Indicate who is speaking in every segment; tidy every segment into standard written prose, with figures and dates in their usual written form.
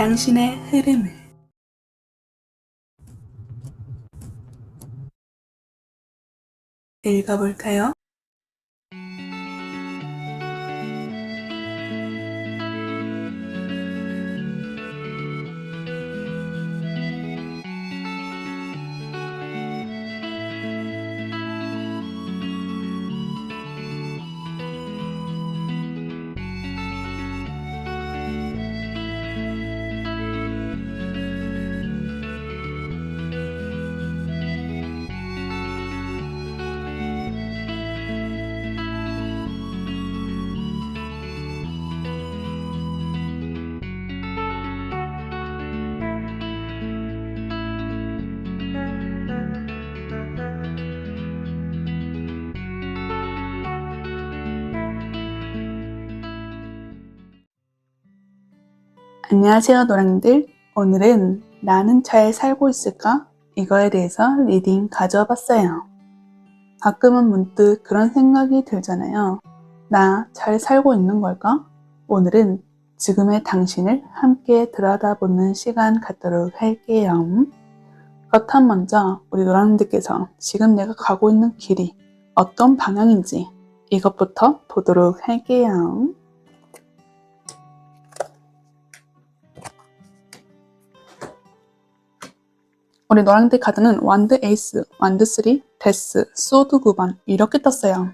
Speaker 1: 당신의 흐름을 읽어볼까요? 안녕하세요 노랑들. 오늘은 나는 잘 살고 있을까? 이거에 대해서 리딩 가져와 봤어요. 가끔은 문득 그런 생각이 들잖아요. 나 잘 살고 있는 걸까? 오늘은 지금의 당신을 함께 들여다보는 시간 갖도록 할게요. 그렇다면 먼저 우리 노랑들께서 지금 내가 가고 있는 길이 어떤 방향인지 이것부터 보도록 할게요. 우리 노랑들 카드는 완드 에이스, 완드 3, 데스, 소드 9번 이렇게 떴어요.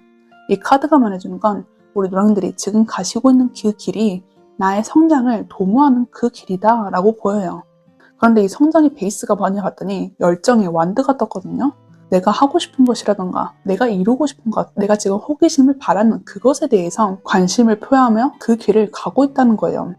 Speaker 1: 이 카드가 말해주는 건 우리 노랑들이 지금 가시고 있는 그 길이 나의 성장을 도모하는 그 길이다 라고 보여요. 그런데 이 성장의 베이스가 뭐냐 봤더니 열정의 완드가 떴거든요. 내가 하고 싶은 것이라던가 내가 이루고 싶은 것, 내가 지금 호기심을 바라는 그것에 대해서 관심을 표하며 그 길을 가고 있다는 거예요.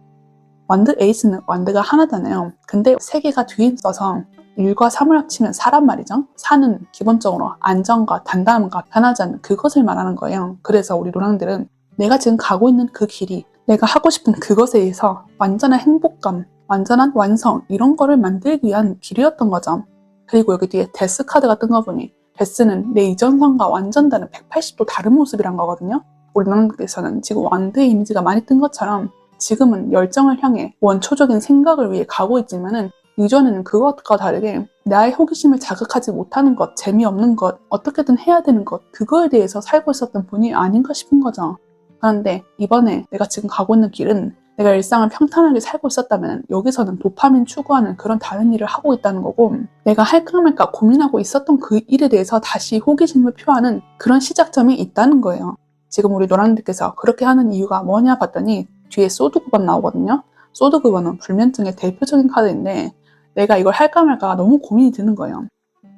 Speaker 1: 완드 에이스는 완드가 하나잖아요. 근데 세 개가 뒤에 있어서 1과 3을 합치면 4란 말이죠. 4는 기본적으로 안정과 단단함과 변하지 않는 그것을 말하는 거예요. 그래서 우리 노랑들은 내가 지금 가고 있는 그 길이 내가 하고 싶은 그것에 의해서 완전한 행복감, 완전한 완성 이런 거를 만들기 위한 길이었던 거죠. 그리고 여기 뒤에 데스 카드가 뜬 거 보니 데스는 내 이전 성과 완전 다른 180도 다른 모습이란 거거든요. 우리 노랑들께서는 지금 완드의 이미지가 많이 뜬 것처럼 지금은 열정을 향해 원초적인 생각을 위해 가고 있지만은 이전에는 그것과 다르게 나의 호기심을 자극하지 못하는 것, 재미없는 것, 어떻게든 해야 되는 것 그거에 대해서 살고 있었던 분이 아닌가 싶은 거죠. 그런데 이번에 내가 지금 가고 있는 길은 내가 일상을 평탄하게 살고 있었다면 여기서는 도파민 추구하는 그런 다른 일을 하고 있다는 거고 내가 할까 말까 고민하고 있었던 그 일에 대해서 다시 호기심을 표하는 그런 시작점이 있다는 거예요. 지금 우리 노랑들께서 그렇게 하는 이유가 뭐냐 봤더니 뒤에 소드 9번 나오거든요. 소드 9번은 불면증의 대표적인 카드인데 내가 이걸 할까 말까 너무 고민이 드는 거예요.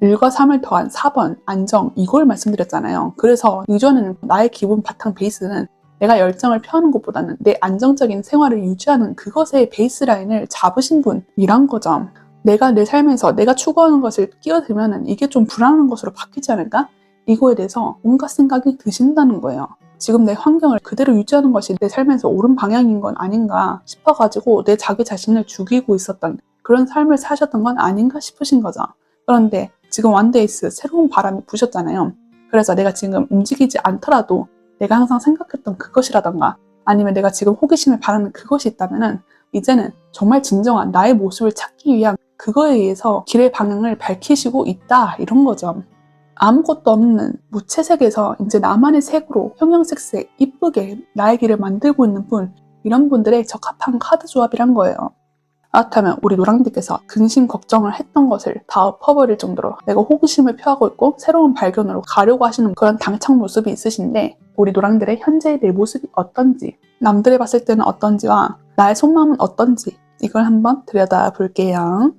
Speaker 1: 1과 3을 더한 4번 안정 이걸 말씀드렸잖아요. 그래서 이전에는 나의 기본 바탕 베이스는 내가 열정을 표하는 것보다는 내 안정적인 생활을 유지하는 그것의 베이스라인을 잡으신 분이란 거죠. 내가 내 삶에서 내가 추구하는 것을 끼어들면 이게 좀 불안한 것으로 바뀌지 않을까? 이거에 대해서 온갖 생각이 드신다는 거예요. 지금 내 환경을 그대로 유지하는 것이 내 삶에서 옳은 방향인 건 아닌가 싶어가지고 내 자기 자신을 죽이고 있었던 그런 삶을 사셨던 건 아닌가 싶으신 거죠. 그런데 지금 완데이스 새로운 바람이 부셨잖아요. 그래서 내가 지금 움직이지 않더라도 내가 항상 생각했던 그것이라던가 아니면 내가 지금 호기심을 바라는 그것이 있다면 이제는 정말 진정한 나의 모습을 찾기 위한 그거에 의해서 길의 방향을 밝히시고 있다 이런 거죠. 아무것도 없는 무채색에서 이제 나만의 색으로 형형색색 이쁘게 나의 길을 만들고 있는 분 이런 분들의 적합한 카드 조합이란 거예요. 그렇다면 우리 노랑들께서 근심 걱정을 했던 것을 다 엎어버릴 정도로 내가 호기심을 표하고 있고 새로운 발견으로 가려고 하시는 그런 당찬 모습이 있으신데 우리 노랑들의 현재의 내 모습이 어떤지 남들이 봤을 때는 어떤지와 나의 속마음은 어떤지 이걸 한번 들여다 볼게요.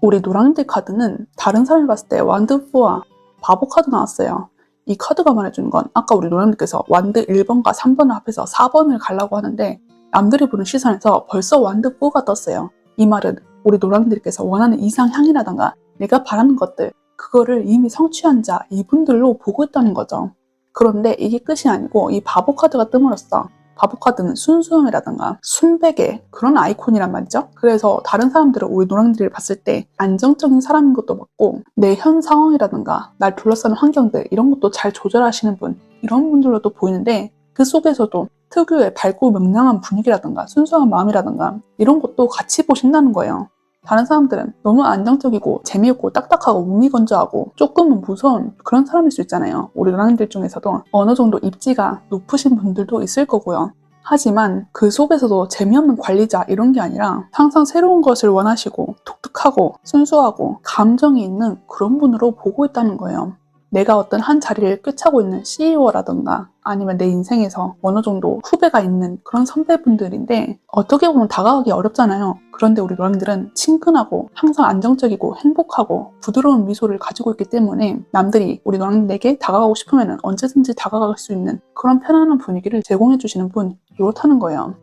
Speaker 1: 우리 노랑들 카드는 다른 사람이 봤을 때 완드 4와 바보 카드 나왔어요. 이 카드가 말해주는 건 아까 우리 노랑들께서 완드 1번과 3번을 합해서 4번을 가려고 하는데 남들이 보는 시선에서 벌써 완드 4가 떴어요. 이 말은 우리 노랑들께서 원하는 이상향이라던가 내가 바라는 것들 그거를 이미 성취한 자 이분들로 보고 있다는 거죠. 그런데 이게 끝이 아니고 이 바보 카드가 뜸으로써 바보 카드는 순수함이라던가 순백의 그런 아이콘이란 말이죠. 그래서 다른 사람들은 우리 노랑들을 봤을 때 안정적인 사람인 것도 맞고 내 현 상황이라던가 날 둘러싸는 환경들 이런 것도 잘 조절하시는 분 이런 분들로도 보이는데 그 속에서도 특유의 밝고 명랑한 분위기라든가 순수한 마음이라든가 이런 것도 같이 보신다는 거예요. 다른 사람들은 너무 안정적이고 재미있고 딱딱하고 무미건조하고 조금은 무서운 그런 사람일 수 있잖아요. 우리 누나님들 중에서도 어느 정도 입지가 높으신 분들도 있을 거고요. 하지만 그 속에서도 재미없는 관리자 이런 게 아니라 항상 새로운 것을 원하시고 독특하고 순수하고 감정이 있는 그런 분으로 보고 있다는 거예요. 내가 어떤 한 자리를 꿰차고 있는 CEO라던가 아니면 내 인생에서 어느 정도 후배가 있는 그런 선배분들인데 어떻게 보면 다가가기 어렵잖아요. 그런데 우리 노랑들은 친근하고 항상 안정적이고 행복하고 부드러운 미소를 가지고 있기 때문에 남들이 우리 노랑들에게 다가가고 싶으면 언제든지 다가갈 수 있는 그런 편안한 분위기를 제공해 주시는 분 이렇다는 거예요.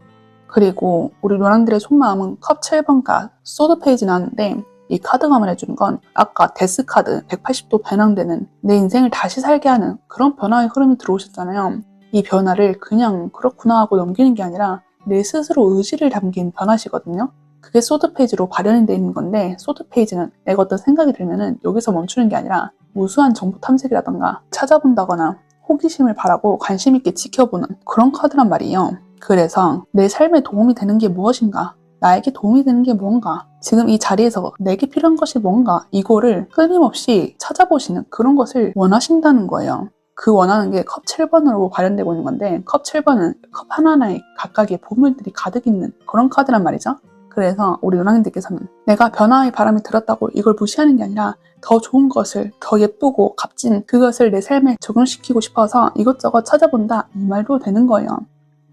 Speaker 1: 그리고 우리 노랑들의 속마음은 컵 7번과 소드 페이지 나왔는데 이 카드감을 해주는 건 아까 데스 카드 180도 변형되는 내 인생을 다시 살게 하는 그런 변화의 흐름이 들어오셨잖아요. 이 변화를 그냥 그렇구나 하고 넘기는 게 아니라 내 스스로 의지를 담긴 변화시거든요. 그게 소드 페이지로 발현이 되어 있는 건데 소드 페이지는 내가 어떤 생각이 들면은 여기서 멈추는 게 아니라 무수한 정보 탐색이라던가 찾아본다거나 호기심을 바라고 관심 있게 지켜보는 그런 카드란 말이에요. 그래서 내 삶에 도움이 되는 게 무엇인가? 나에게 도움이 되는 게 뭔가? 지금 이 자리에서 내게 필요한 것이 뭔가? 이거를 끊임없이 찾아보시는 그런 것을 원하신다는 거예요. 그 원하는 게 컵 7번으로 발현되고 있는 건데 컵 7번은 컵 하나하나에 각각의 보물들이 가득 있는 그런 카드란 말이죠. 그래서 우리 누나님들께서는 내가 변화의 바람이 들었다고 이걸 무시하는 게 아니라 더 좋은 것을, 더 예쁘고 값진 그것을 내 삶에 적용시키고 싶어서 이것저것 찾아본다 이 말도 되는 거예요.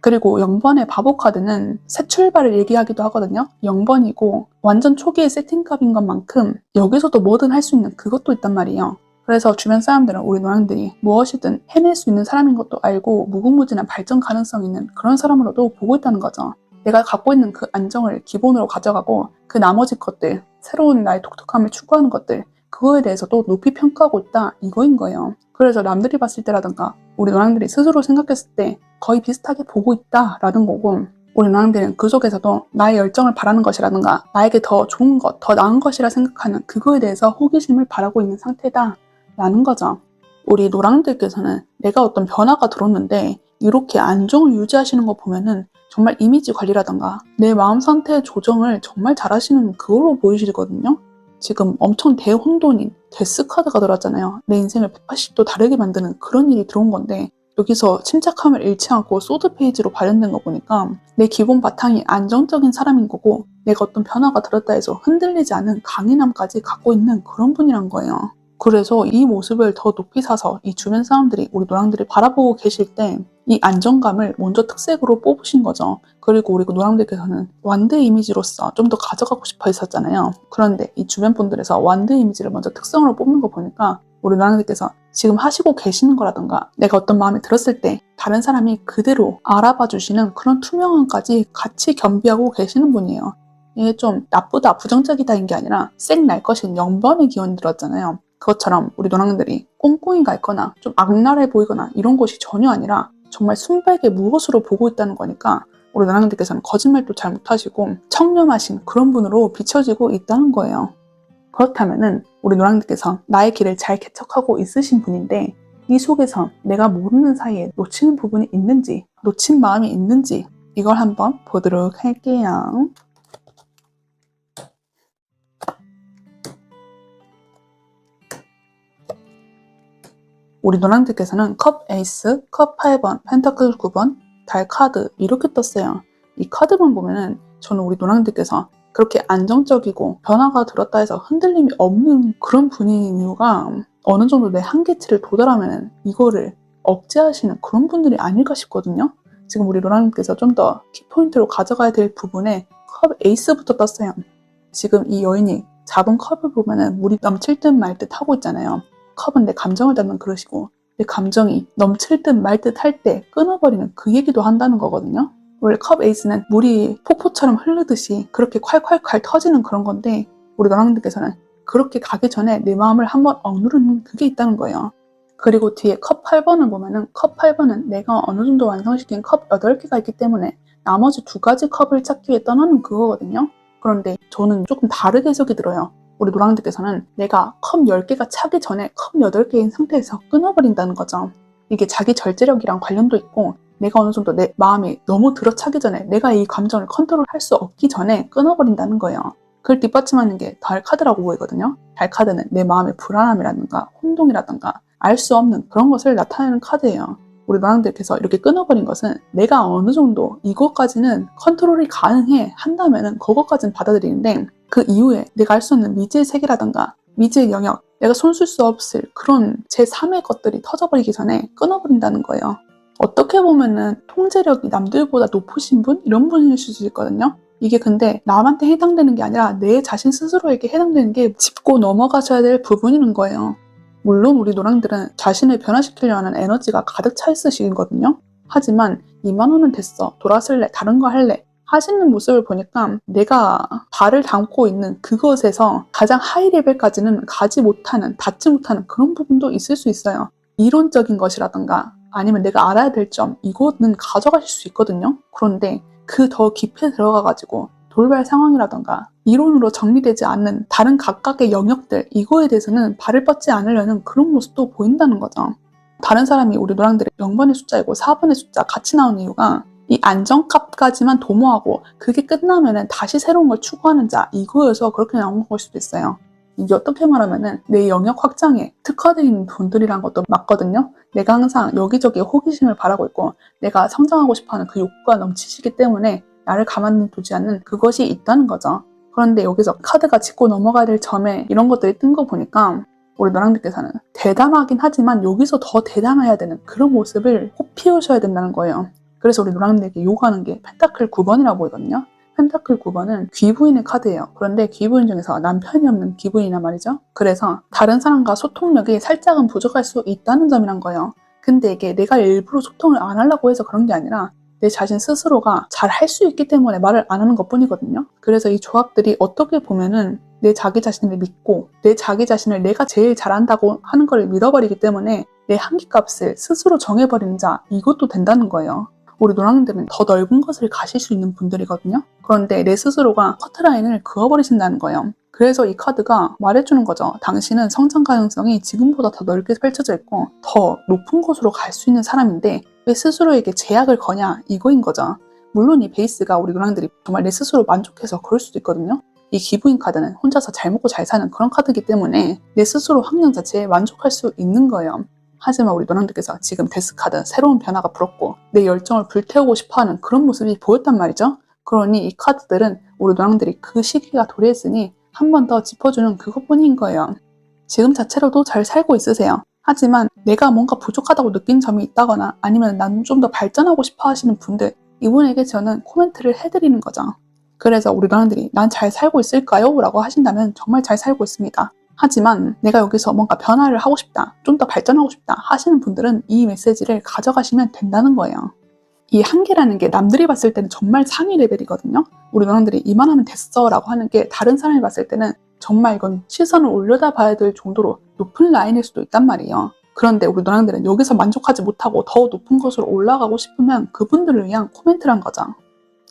Speaker 1: 그리고 0번의 바보 카드는 새 출발을 얘기하기도 하거든요. 0번이고 완전 초기의 세팅값인 것만큼 여기서도 뭐든 할 수 있는 그것도 있단 말이에요. 그래서 주변 사람들은 우리 노랑들이 무엇이든 해낼 수 있는 사람인 것도 알고 무궁무진한 발전 가능성 있는 그런 사람으로도 보고 있다는 거죠. 내가 갖고 있는 그 안정을 기본으로 가져가고 그 나머지 것들, 새로운 나의 독특함을 추구하는 것들 그거에 대해서도 높이 평가하고 있다 이거인 거예요. 그래서 남들이 봤을 때라든가 우리 노랑들이 스스로 생각했을 때 거의 비슷하게 보고 있다라는 거고 우리 노랑들은 그 속에서도 나의 열정을 바라는 것이라든가 나에게 더 좋은 것, 더 나은 것이라 생각하는 그거에 대해서 호기심을 바라고 있는 상태다라는 거죠. 우리 노랑들께서는 내가 어떤 변화가 들었는데 이렇게 안정을 유지하시는 거 보면은 정말 이미지 관리라든가 내 마음 상태의 조정을 정말 잘하시는 그걸로 보이시거든요. 지금 엄청 대혼돈인 데스 카드가 들어왔잖아요. 내 인생을 180도 다르게 만드는 그런 일이 들어온 건데 여기서 침착함을 잃지 않고 소드 페이지로 발현된 거 보니까 내 기본 바탕이 안정적인 사람인 거고 내가 어떤 변화가 들었다 해서 흔들리지 않은 강인함까지 갖고 있는 그런 분이란 거예요. 그래서 이 모습을 더 높이 사서 이 주변 사람들이 우리 노랑들이 바라보고 계실 때 이 안정감을 먼저 특색으로 뽑으신 거죠. 그리고 우리 노랑들께서는 완드 이미지로서 좀 더 가져가고 싶어 했었잖아요. 그런데 이 주변 분들에서 완드 이미지를 먼저 특성으로 뽑는 거 보니까 우리 노랑들께서 지금 하시고 계시는 거라든가 내가 어떤 마음에 들었을 때 다른 사람이 그대로 알아봐 주시는 그런 투명함까지 같이 겸비하고 계시는 분이에요. 이게 좀 나쁘다, 부정적이다인 게 아니라 쌩 날 것인 0번의 기운이 들었잖아요. 그것처럼 우리 노랑들이 꽁꽁이가 있거나 좀 악랄해 보이거나 이런 것이 전혀 아니라 정말 순백의 무엇으로 보고 있다는 거니까 우리 노랑들께서는 거짓말도 잘 못하시고 청렴하신 그런 분으로 비춰지고 있다는 거예요. 그렇다면은 우리 노랑들께서 나의 길을 잘 개척하고 있으신 분인데 이 속에서 내가 모르는 사이에 놓치는 부분이 있는지 놓친 마음이 있는지 이걸 한번 보도록 할게요. 우리 노랑들께서는 컵 에이스, 컵 8번, 펜타클 9번, 달 카드 이렇게 떴어요. 이 카드만 보면은 저는 우리 노랑들께서 그렇게 안정적이고 변화가 들었다 해서 흔들림이 없는 그런 분인 이유가 어느 정도 내 한계치를 도달하면 이거를 억제하시는 그런 분들이 아닐까 싶거든요. 지금 우리 노랑님께서 좀 더 키포인트로 가져가야 될 부분에 컵 에이스부터 떴어요. 지금 이 여인이 잡은 컵을 보면은 물이 넘칠 듯 말 듯 하고 있잖아요. 컵은 내 감정을 담는 그릇이고 내 감정이 넘칠 듯 말 듯 할 때 끊어버리는 그 얘기도 한다는 거거든요. 원래 컵 에이스는 물이 폭포처럼 흐르듯이 그렇게 콸콸콸 터지는 그런 건데 우리 너랑들께서는 그렇게 가기 전에 내 마음을 한번 억누르는 그게 있다는 거예요. 그리고 뒤에 컵 8번을 보면은 컵 8번은 내가 어느 정도 완성시킨 컵 8개가 있기 때문에 나머지 2가지 컵을 찾기 위해 떠나는 그거거든요. 그런데 저는 조금 다르게 해석이 들어요. 우리 노랑들께서는 내가 컵 10개가 차기 전에 컵 8개인 상태에서 끊어버린다는 거죠. 이게 자기 절제력이랑 관련도 있고 내가 어느 정도 내 마음이 너무 들어차기 전에, 내가 이 감정을 컨트롤할 수 없기 전에 끊어버린다는 거예요. 그걸 뒷받침하는 게 달 카드라고 보이거든요. 달 카드는 내 마음의 불안함이라든가 혼동이라든가 알 수 없는 그런 것을 나타내는 카드예요. 우리 노랑들께서 이렇게 끊어버린 것은 내가 어느 정도 이것까지는 컨트롤이 가능해 한다면은 그것까지는 받아들이는데, 그 이후에 내가 알 수 없는 미지의 세계라든가 미지의 영역, 내가 손쓸 수 없을 그런 제3의 것들이 터져버리기 전에 끊어버린다는 거예요. 어떻게 보면은 통제력이 남들보다 높으신 분? 이런 분일 수 있거든요. 이게 근데 남한테 해당되는 게 아니라 내 자신 스스로에게 해당되는 게 짚고 넘어가셔야 될 부분이는 거예요. 물론 우리 노랑들은 자신을 변화시키려 하는 에너지가 가득 차 있으시거든요. 하지만 2만 원은 됐어, 돌아설래, 다른 거 할래 하시는 모습을 보니까 내가 발을 담고 있는 그것에서 가장 하이 레벨까지는 가지 못하는, 닿지 못하는 그런 부분도 있을 수 있어요. 이론적인 것이라든가 아니면 내가 알아야 될 점, 이거는 가져가실 수 있거든요. 그런데 그 더 깊이 들어가가지고 돌발 상황이라던가 이론으로 정리되지 않는 다른 각각의 영역들, 이거에 대해서는 발을 뻗지 않으려는 그런 모습도 보인다는 거죠. 다른 사람이 우리 노랑들의 0번의 숫자이고 4번의 숫자 같이 나온 이유가 이 안정값까지만 도모하고 그게 끝나면은 다시 새로운 걸 추구하는 자, 이거여서 그렇게 나온 걸 수도 있어요. 이게 어떻게 말하면은 내 영역 확장에 특화되어 있는 분들이란 것도 맞거든요. 내가 항상 여기저기 호기심을 바라고 있고 내가 성장하고 싶어하는 그 욕구가 넘치시기 때문에 나를 가만히 두지 않는 그것이 있다는 거죠. 그런데 여기서 카드가 짚고 넘어가야 될 점에 이런 것들이 뜬 거 보니까 우리 노랑들께서는 대담하긴 하지만 여기서 더 대담해야 되는 그런 모습을 꼭 피우셔야 된다는 거예요. 그래서 우리 노랑들에게 요구하는 게 펜타클 9번이라고 보이거든요. 펜타클 9번은 귀부인의 카드예요. 그런데 귀부인 중에서 남편이 없는 귀부인이란 말이죠. 그래서 다른 사람과 소통력이 살짝은 부족할 수 있다는 점이란 거예요. 근데 이게 내가 일부러 소통을 안 하려고 해서 그런 게 아니라 내 자신 스스로가 잘 할 수 있기 때문에 말을 안 하는 것 뿐이거든요. 그래서 이 조합들이 어떻게 보면은 내 자기 자신을 믿고 내 자기 자신을 내가 제일 잘한다고 하는 걸 믿어버리기 때문에 내 한계값을 스스로 정해버리는 자, 이것도 된다는 거예요. 우리 노랑들은 더 넓은 것을 가실 수 있는 분들이거든요. 그런데 내 스스로가 커트라인을 그어버리신다는 거예요. 그래서 이 카드가 말해주는 거죠. 당신은 성장 가능성이 지금보다 더 넓게 펼쳐져 있고 더 높은 곳으로 갈 수 있는 사람인데 왜 스스로에게 제약을 거냐, 이거인 거죠. 물론 이 베이스가 우리 노랑들이 정말 내 스스로 만족해서 그럴 수도 있거든요. 이 기부인 카드는 혼자서 잘 먹고 잘 사는 그런 카드이기 때문에 내 스스로 확령 자체에 만족할 수 있는 거예요. 하지만 우리 노랑들께서 지금 데스 카드 새로운 변화가 불었고 내 열정을 불태우고 싶어하는 그런 모습이 보였단 말이죠. 그러니 이 카드들은 우리 노랑들이 그 시기가 도래했으니 한 번 더 짚어주는 그것뿐인 거예요. 지금 자체로도 잘 살고 있으세요. 하지만 내가 뭔가 부족하다고 느낀 점이 있다거나 아니면 난 좀 더 발전하고 싶어 하시는 분들, 이분에게 저는 코멘트를 해드리는 거죠. 그래서 우리 노랑들이 난 잘 살고 있을까요? 라고 하신다면 정말 잘 살고 있습니다. 하지만 내가 여기서 뭔가 변화를 하고 싶다, 좀 더 발전하고 싶다 하시는 분들은 이 메시지를 가져가시면 된다는 거예요. 이 한계라는 게 남들이 봤을 때는 정말 상위 레벨이거든요. 우리 노랑들이 이만하면 됐어 라고 하는 게 다른 사람이 봤을 때는 정말 이건 시선을 올려다 봐야 될 정도로 높은 라인일 수도 있단 말이에요. 그런데 우리 노랑들은 여기서 만족하지 못하고 더 높은 곳으로 올라가고 싶으면 그분들을 위한 코멘트란 거죠.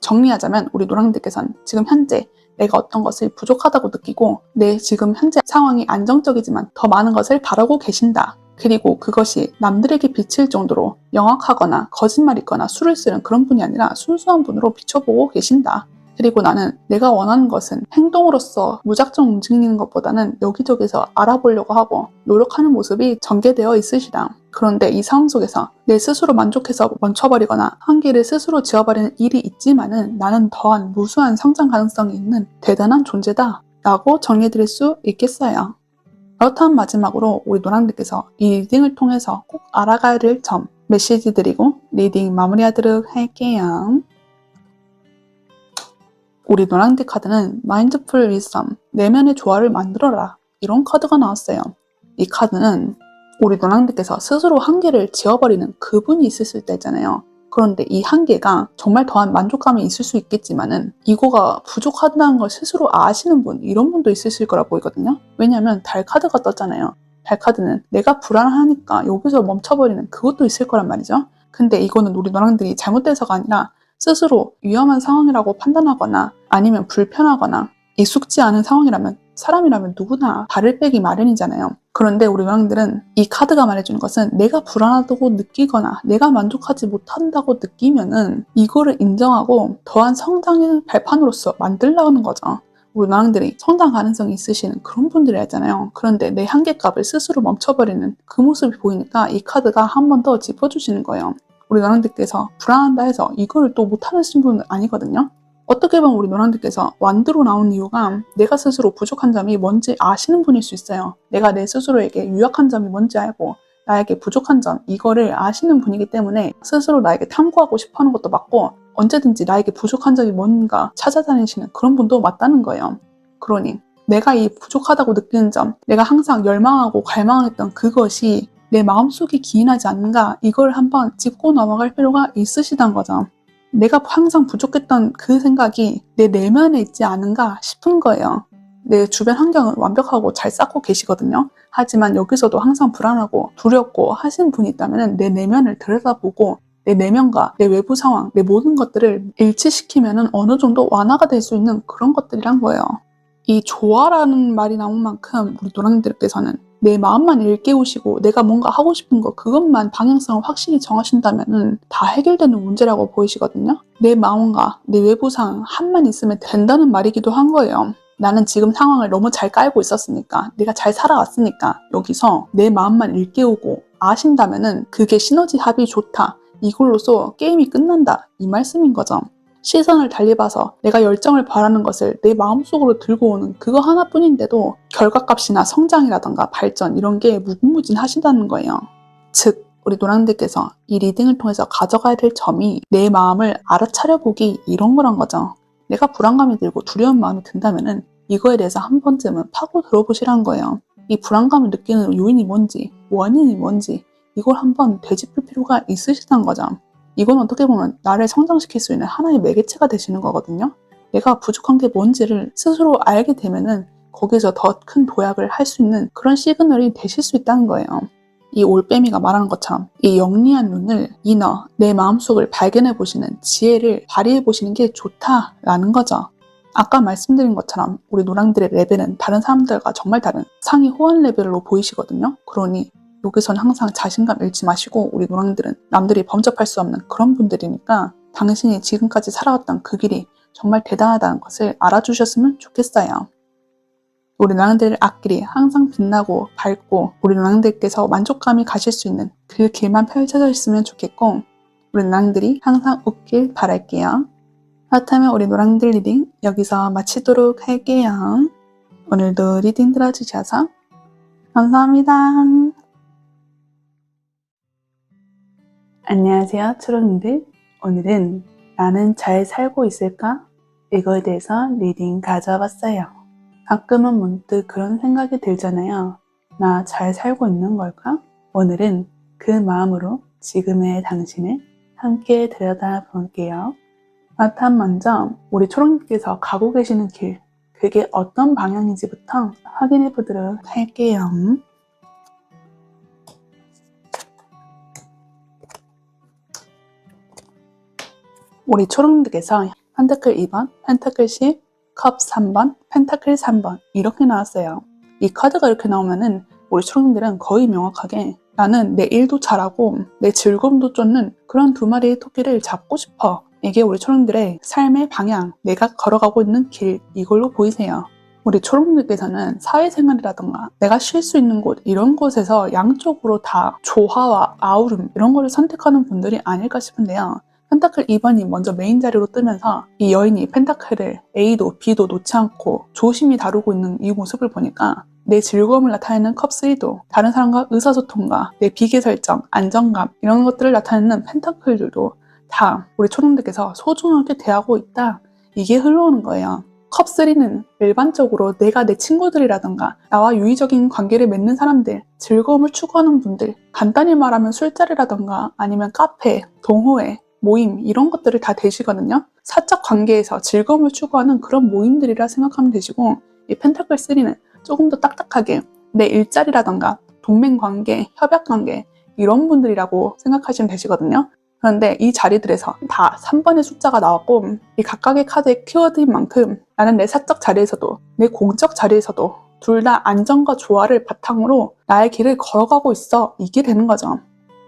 Speaker 1: 정리하자면 우리 노랑들께서는 지금 현재 내가 어떤 것을 부족하다고 느끼고 내 지금 현재 상황이 안정적이지만 더 많은 것을 바라고 계신다. 그리고 그것이 남들에게 비칠 정도로 영악하거나 거짓말이거나 수를 쓰는 그런 분이 아니라 순수한 분으로 비춰보고 계신다. 그리고 나는 내가 원하는 것은 행동으로서 무작정 움직이는 것보다는 여기저기서 알아보려고 하고 노력하는 모습이 전개되어 있으시다. 그런데 이 상황 속에서 내 스스로 만족해서 멈춰버리거나 한계를 스스로 지어버리는 일이 있지만은 나는 더한 무수한 성장 가능성이 있는 대단한 존재다 라고 정리해드릴 수 있겠어요. 그렇다면 마지막으로 우리 노랑들께서 이 리딩을 통해서 꼭 알아가야 될 점 메시지 드리고 리딩 마무리하도록 할게요. 우리 노랑들 카드는 마인드풀 위섬, 내면의 조화를 만들어라, 이런 카드가 나왔어요. 이 카드는 우리 노랑들께서 스스로 한계를 지어버리는 그분이 있을 때 있잖아요. 그런데 이 한계가 정말 더한 만족감이 있을 수 있겠지만은 이거가 부족하다는 걸 스스로 아시는 분, 이런 분도 있으실 거라 보이거든요. 왜냐면 달 카드가 떴잖아요. 달 카드는 내가 불안하니까 여기서 멈춰버리는 그것도 있을 거란 말이죠. 근데 이거는 우리 노랑들이 잘못돼서가 아니라 스스로 위험한 상황이라고 판단하거나 아니면 불편하거나 익숙지 않은 상황이라면 사람이라면 누구나 발을 빼기 마련이잖아요. 그런데 우리 노랑들은 이 카드가 말해주는 것은 내가 불안하다고 느끼거나 내가 만족하지 못한다고 느끼면은 이거를 인정하고 더한 성장의 발판으로서 만들려는 거죠. 우리 노랑들이 성장 가능성이 있으신 그런 분들이잖아요. 그런데 내 한계값을 스스로 멈춰버리는 그 모습이 보이니까 이 카드가 한 번 더 짚어주시는 거예요. 우리 노랑들께서 불안한다 해서 이거를 또 못하는 분은 아니거든요. 어떻게 보면 우리 노랑들께서 완드로 나온 이유가 내가 스스로 부족한 점이 뭔지 아시는 분일 수 있어요. 내가 내 스스로에게 유약한 점이 뭔지 알고 나에게 부족한 점, 이거를 아시는 분이기 때문에 스스로 나에게 탐구하고 싶어하는 것도 맞고 언제든지 나에게 부족한 점이 뭔가 찾아다니시는 그런 분도 맞다는 거예요. 그러니 내가 이 부족하다고 느끼는 점, 내가 항상 열망하고 갈망했던 그것이 내 마음속에 기인하지 않는가, 이걸 한번 짚고 넘어갈 필요가 있으시다는 거죠. 내가 항상 부족했던 그 생각이 내 내면에 있지 않은가 싶은 거예요. 내 주변 환경은 완벽하고 잘 쌓고 계시거든요. 하지만 여기서도 항상 불안하고 두렵고 하시는 분이 있다면 내 내면을 들여다보고 내 내면과 내 외부 상황, 내 모든 것들을 일치시키면 어느 정도 완화가 될 수 있는 그런 것들이란 거예요. 이 조화라는 말이 나온 만큼 우리 노랑이들께서는 내 마음만 일깨우시고 내가 뭔가 하고 싶은 거 그것만 방향성을 확실히 정하신다면 다 해결되는 문제라고 보이시거든요. 내 마음과 내 외부 상황 한만 있으면 된다는 말이기도 한 거예요. 나는 지금 상황을 너무 잘 깔고 있었으니까, 내가 잘 살아왔으니까 여기서 내 마음만 일깨우고 아신다면 그게 시너지 합이 좋다, 이걸로써 게임이 끝난다, 이 말씀인 거죠. 시선을 달리 봐서 내가 열정을 바라는 것을 내 마음속으로 들고 오는 그거 하나뿐인데도 결과값이나 성장이라던가 발전 이런 게 무궁무진하시다는 거예요. 즉 우리 노랑들께서 이 리딩을 통해서 가져가야 될 점이 내 마음을 알아차려보기, 이런 거란 거죠. 내가 불안감이 들고 두려운 마음이 든다면 이거에 대해서 한 번쯤은 파고 들어보시라는 거예요. 이 불안감을 느끼는 요인이 뭔지, 원인이 뭔지 이걸 한번 되짚을 필요가 있으시다는 거죠. 이건 어떻게 보면 나를 성장시킬 수 있는 하나의 매개체가 되시는 거거든요. 내가 부족한 게 뭔지를 스스로 알게 되면은 거기서 더 큰 도약을 할 수 있는 그런 시그널이 되실 수 있다는 거예요. 이 올빼미가 말하는 것처럼 이 영리한 눈을, 이너, 내 마음속을 발견해 보시는 지혜를 발휘해 보시는 게 좋다라는 거죠. 아까 말씀드린 것처럼 우리 노랑들의 레벨은 다른 사람들과 정말 다른 상위 호환 레벨로 보이시거든요. 그러니 여기서는 항상 자신감 잃지 마시고, 우리 노랑들은 남들이 범접할 수 없는 그런 분들이니까 당신이 지금까지 살아왔던 그 길이 정말 대단하다는 것을 알아주셨으면 좋겠어요. 우리 노랑들의 앞길이 항상 빛나고 밝고 우리 노랑들께서 만족감이 가실 수 있는 그 길만 펼쳐져 있으면 좋겠고, 우리 노랑들이 항상 웃길 바랄게요. 그렇다면 우리 노랑들 리딩 여기서 마치도록 할게요. 오늘도 리딩 들어주셔서 감사합니다. 안녕하세요, 초롱이들. 오늘은 나는 잘 살고 있을까? 이거에 대해서 리딩 가져와봤어요. 가끔은 문득 그런 생각이 들잖아요. 나 잘 살고 있는 걸까? 오늘은 그 마음으로 지금의 당신을 함께 들여다볼게요. 그렇다면 먼저 우리 초롱님께서 가고 계시는 길, 그게 어떤 방향인지부터 확인해 보도록 할게요. 우리 초롱님께서 펜타클 2번, 펜타클 10, 컵 3번, 펜타클 3번 이렇게 나왔어요. 이 카드가 이렇게 나오면은 우리 초롱님들은 거의 명확하게 나는 내 일도 잘하고 내 즐거움도 쫓는 그런 두 마리의 토끼를 잡고 싶어. 이게 우리 초롱님들의 삶의 방향, 내가 걸어가고 있는 길, 이걸로 보이세요. 우리 초롱님들께서는 사회생활이라던가 내가 쉴 수 있는 곳, 이런 곳에서 양쪽으로 다 조화와 아우름 이런 거를 선택하는 분들이 아닐까 싶은데요. 펜타클 2번이 먼저 메인 자리로 뜨면서 이 여인이 펜타클을 A도 B도 놓지 않고 조심히 다루고 있는 이 모습을 보니까 내 즐거움을 나타내는 컵 3도, 다른 사람과 의사소통과 내 비계 설정, 안정감 이런 것들을 나타내는 펜타클들도 다 우리 초롱들께서 소중하게 대하고 있다, 이게 흘러오는 거예요. 컵 3는 일반적으로 내가 내 친구들이라던가 나와 유의적인 관계를 맺는 사람들, 즐거움을 추구하는 분들, 간단히 말하면 술자리라던가 아니면 카페, 동호회, 모임 이런 것들을 다 되시거든요. 사적 관계에서 즐거움을 추구하는 그런 모임들이라 생각하면 되시고, 이 펜타클 3는 조금 더 딱딱하게 내 일자리라던가 동맹관계, 협약관계 이런 분들이라고 생각하시면 되시거든요. 그런데 이 자리들에서 다 3번의 숫자가 나왔고, 이 각각의 카드의 키워드인 만큼 나는 내 사적 자리에서도 내 공적 자리에서도 둘 다 안정과 조화를 바탕으로 나의 길을 걸어가고 있어. 이게 되는 거죠.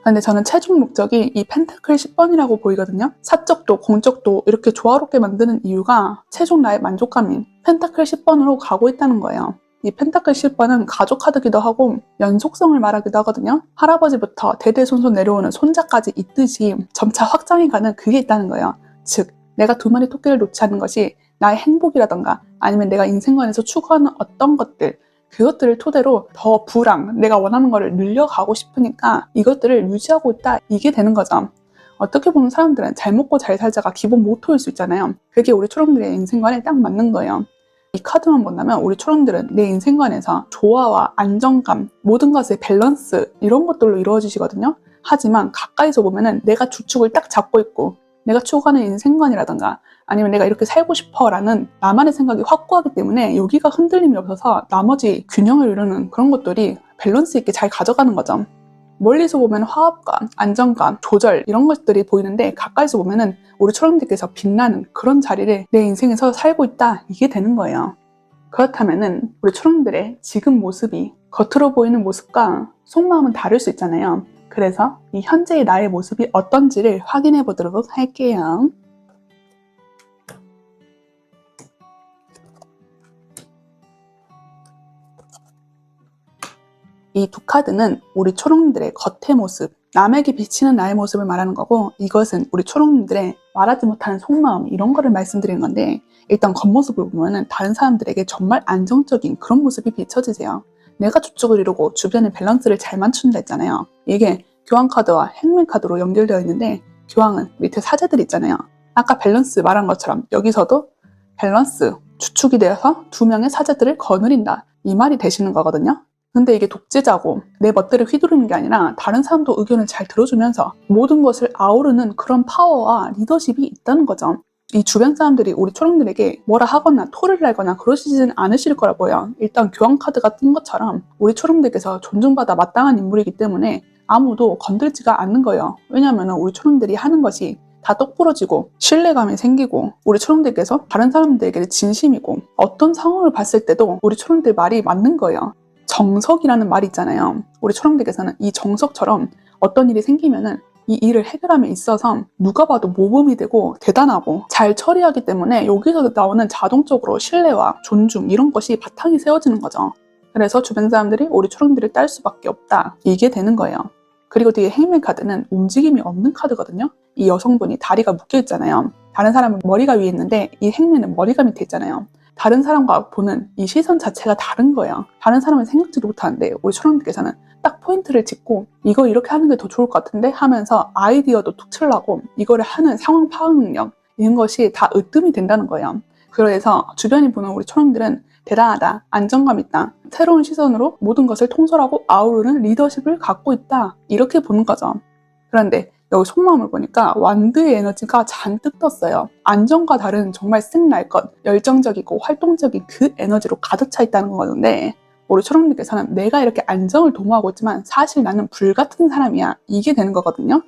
Speaker 1: 근데 저는 최종 목적이 이 펜타클 10번이라고 보이거든요. 사적도 공적도 이렇게 조화롭게 만드는 이유가 최종 나의 만족감인 펜타클 10번으로 가고 있다는 거예요. 이 펜타클 10번은 가족 카드기도 하고 연속성을 말하기도 하거든요. 할아버지부터 대대손손 내려오는 손자까지 있듯이 점차 확장해가는 그게 있다는 거예요. 즉, 내가 두 마리 토끼를 놓지 않는 것이 나의 행복이라던가 아니면 내가 인생관에서 추구하는 어떤 것들, 그것들을 토대로 더 부랑, 내가 원하는 거를 늘려가고 싶으니까 이것들을 유지하고 있다. 이게 되는 거죠. 어떻게 보면 사람들은 잘 먹고 잘 살자가 기본 모토일 수 있잖아요. 그게 우리 초롱들의 인생관에 딱 맞는 거예요. 이 카드만 본다면 우리 초롱들은 내 인생관에서 조화와 안정감, 모든 것의 밸런스 이런 것들로 이루어지시거든요. 하지만 가까이서 보면은 내가 주축을 딱 잡고 있고 내가 추구하는 인생관이라던가 아니면 내가 이렇게 살고 싶어 라는 나만의 생각이 확고하기 때문에 여기가 흔들림이 없어서 나머지 균형을 이루는 그런 것들이 밸런스 있게 잘 가져가는 거죠. 멀리서 보면 화합감, 안정감, 조절 이런 것들이 보이는데 가까이서 보면은 우리 초롱들께서 빛나는 그런 자리를 내 인생에서 살고 있다. 이게 되는 거예요. 그렇다면은 우리 초롱들의 지금 모습이 겉으로 보이는 모습과 속마음은 다를 수 있잖아요. 그래서 이 현재의 나의 모습이 어떤지를 확인해 보도록 할게요. 이 두 카드는 우리 초롱들의 겉의 모습, 남에게 비치는 나의 모습을 말하는 거고 이것은 우리 초롱들의 말하지 못하는 속마음 이런 거를 말씀드리는 건데 일단 겉모습을 보면 다른 사람들에게 정말 안정적인 그런 모습이 비춰지세요. 내가 주축을 이루고 주변의 밸런스를 잘 맞춘다 했잖아요. 이게 교황카드와 행맨카드로 연결되어 있는데 교황은 밑에 사제들 있잖아요. 아까 밸런스 말한 것처럼 여기서도 밸런스, 주축이 되어서 두 명의 사제들을 거느린다. 이 말이 되시는 거거든요. 근데 이게 독재자고 내 멋대로 휘두르는 게 아니라 다른 사람도 의견을 잘 들어주면서 모든 것을 아우르는 그런 파워와 리더십이 있다는 거죠. 이 주변 사람들이 우리 초롱들에게 뭐라 하거나 토를 달거나 그러시지는 않으실 거라 보여. 일단 교황 카드가 뜬 것처럼 우리 초롱들께서 존중받아 마땅한 인물이기 때문에 아무도 건들지가 않는 거예요. 왜냐하면 우리 초롱들이 하는 것이 다 똑부러지고 신뢰감이 생기고 우리 초롱들께서 다른 사람들에게 진심이고 어떤 상황을 봤을 때도 우리 초롱들 말이 맞는 거예요. 정석이라는 말이 있잖아요. 우리 초롱들께서는 이 정석처럼 어떤 일이 생기면은 이 일을 해결함에 있어서 누가 봐도 모범이 되고 대단하고 잘 처리하기 때문에 여기서 나오는 자동적으로 신뢰와 존중 이런 것이 바탕이 세워지는 거죠. 그래서 주변 사람들이 우리 초롱들을 딸 수밖에 없다. 이게 되는 거예요. 그리고 뒤에 행맨 카드는 움직임이 없는 카드거든요. 이 여성분이 다리가 묶여 있잖아요. 다른 사람은 머리가 위에 있는데 이 행맨은 머리가 밑에 있잖아요. 다른 사람과 보는 이 시선 자체가 다른 거예요. 다른 사람은 생각지도 못하는데 우리 초롱들께서는 딱 포인트를 짚고 이거 이렇게 하는 게 더 좋을 것 같은데 하면서 아이디어도 툭 치려고 이거를 하는 상황 파악 능력 이런 것이 다 으뜸이 된다는 거예요. 그래서 주변이 보는 우리 초롱들은 대단하다, 안정감 있다, 새로운 시선으로 모든 것을 통솔하고 아우르는 리더십을 갖고 있다 이렇게 보는 거죠. 그런데 여기 속마음을 보니까 완드의 에너지가 잔뜩 떴어요. 안정과 다른 정말 쓱날 것, 열정적이고 활동적인 그 에너지로 가득 차 있다는 거거든요. 우리 초롱님께서는 내가 이렇게 안정을 도모하고 있지만 사실 나는 불같은 사람이야. 이게 되는 거거든요.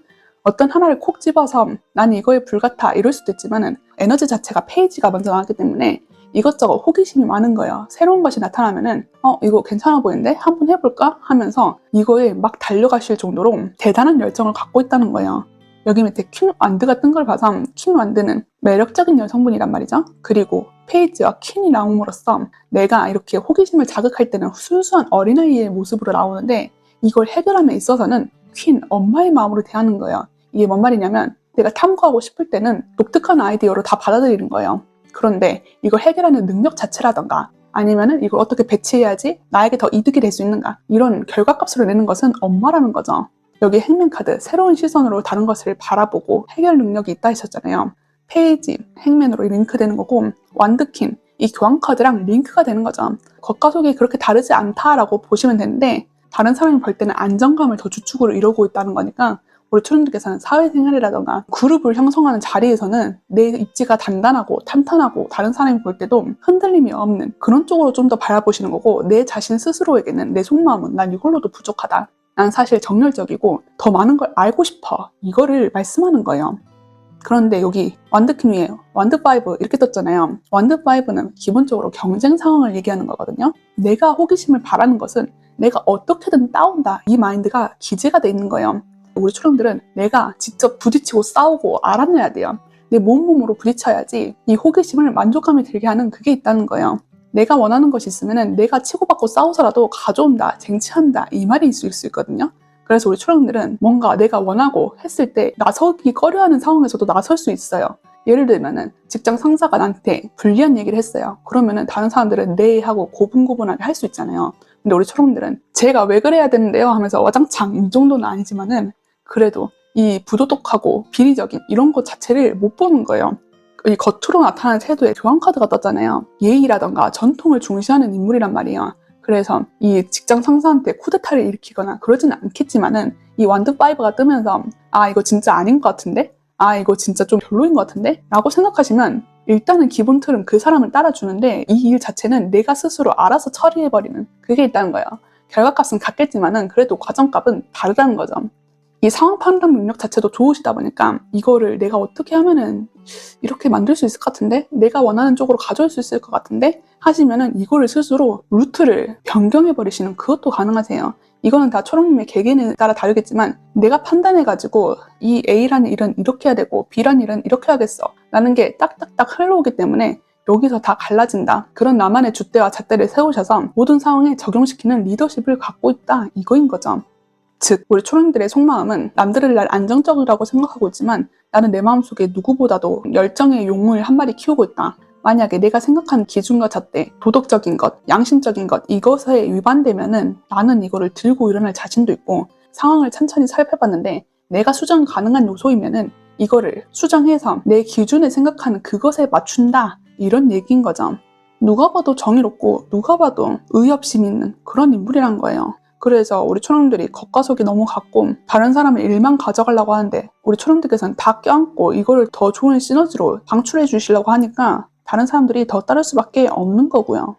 Speaker 1: 어떤 하나를 콕 집어서 난 이거에 불같아 이럴 수도 있지만 에너지 자체가 페이지가 먼저 나왔기 때문에 이것저것 호기심이 많은 거예요. 새로운 것이 나타나면은 이거 괜찮아 보이는데 한번 해볼까? 하면서 이거에 막 달려가실 정도로 대단한 열정을 갖고 있다는 거예요. 여기 밑에 퀸 완드가 뜬 걸 봐서 퀸 완드는 매력적인 여성분이란 말이죠. 그리고 페이지와 퀸이 나옴으로써 내가 이렇게 호기심을 자극할 때는 순수한 어린아이의 모습으로 나오는데 이걸 해결함에 있어서는 퀸, 엄마의 마음으로 대하는 거예요. 이게 뭔 말이냐면 내가 탐구하고 싶을 때는 독특한 아이디어로 다 받아들이는 거예요. 그런데 이걸 해결하는 능력 자체라던가 아니면은 이걸 어떻게 배치해야지 나에게 더 이득이 될 수 있는가 이런 결과값으로 내는 것은 엄마라는 거죠. 여기 행맨 카드 새로운 시선으로 다른 것을 바라보고 해결 능력이 있다 하셨잖아요. 페이지, 행맨으로 링크되는 거고 완드킨, 이 교황 카드랑 링크가 되는 거죠. 겉과 속이 그렇게 다르지 않다라고 보시면 되는데 다른 사람이 볼 때는 안정감을 더 주축으로 이루고 있다는 거니까 우리 초롱들께서는 사회생활이라던가 그룹을 형성하는 자리에서는 내 입지가 단단하고 탄탄하고 다른 사람이 볼 때도 흔들림이 없는 그런 쪽으로 좀 더 바라보시는 거고 내 자신 스스로에게는 내 속마음은 난 이걸로도 부족하다. 난 사실 정열적이고 더 많은 걸 알고 싶어. 이거를 말씀하는 거예요. 그런데 여기 완드 위에 완드 5 이렇게 떴잖아요. 완드 5는 기본적으로 경쟁 상황을 얘기하는 거거든요. 내가 호기심을 바라는 것은 내가 어떻게든 따온다. 이 마인드가 기재가 돼 있는 거예요. 우리 초령들은 내가 직접 부딪히고 싸우고 알아내야 돼요. 내 몸으로 부딪혀야지 이 호기심을 만족감이 들게 하는 그게 있다는 거예요. 내가 원하는 것이 있으면 내가 치고받고 싸우서라도 가져온다, 쟁취한다 이 말이 있을 수 있거든요. 그래서 우리 초령들은 뭔가 내가 원하고 했을 때 나서기 꺼려하는 상황에서도 나설 수 있어요. 예를 들면은 직장 상사가 나한테 불리한 얘기를 했어요. 그러면은 다른 사람들은 네 하고 고분고분하게 할 수 있잖아요. 근데 우리 초령들은 제가 왜 그래야 되는데요 하면서 와장창 이 정도는 아니지만은 그래도 이 부도덕하고 비리적인 이런 것 자체를 못 보는 거예요. 이 겉으로 나타나는 태도에 교환 카드가 떴잖아요. 예의라던가 전통을 중시하는 인물이란 말이에요. 그래서 이 직장 상사한테 쿠데타를 일으키거나 그러지는 않겠지만은 이 완드 5가 뜨면서 아 이거 진짜 아닌 것 같은데? 아 이거 진짜 좀 별로인 것 같은데? 라고 생각하시면 일단은 기본 틀은 그 사람을 따라주는데 이 일 자체는 내가 스스로 알아서 처리해버리는 그게 있다는 거예요. 결과값은 같겠지만은 그래도 과정값은 다르다는 거죠. 이 상황 판단 능력 자체도 좋으시다 보니까 이거를 내가 어떻게 하면은 이렇게 만들 수 있을 것 같은데? 내가 원하는 쪽으로 가져올 수 있을 것 같은데? 하시면은 이거를 스스로 루트를 변경해버리시는 그것도 가능하세요. 이거는 다 초롱님의 개개인에 따라 다르겠지만 내가 판단해가지고 이 A라는 일은 이렇게 해야 되고 B라는 일은 이렇게 해야겠어 라는 게 딱딱딱 흘러오기 때문에 여기서 다 갈라진다. 그런 나만의 줏대와 잣대를 세우셔서 모든 상황에 적용시키는 리더십을 갖고 있다. 이거인 거죠. 즉 우리 초령들의 속마음은 남들을 날 안정적이라고 생각하고 있지만 나는 내 마음속에 누구보다도 열정의 용을 한 마리 키우고 있다. 만약에 내가 생각하는 기준과 잣대, 도덕적인 것, 양심적인 것 이것에 위반되면은 나는 이거를 들고 일어날 자신도 있고 상황을 천천히 살펴봤는데 내가 수정 가능한 요소이면은 이거를 수정해서 내 기준에 생각하는 그것에 맞춘다. 이런 얘기인 거죠. 누가 봐도 정의롭고 누가 봐도 의협심 있는 그런 인물이란 거예요. 그래서 우리 초령들이 겉과 속이 너무 같고 다른 사람의 일만 가져가려고 하는데 우리 초령들께서는 다 껴안고 이거를 더 좋은 시너지로 방출해 주시려고 하니까 다른 사람들이 더 따를 수밖에 없는 거고요.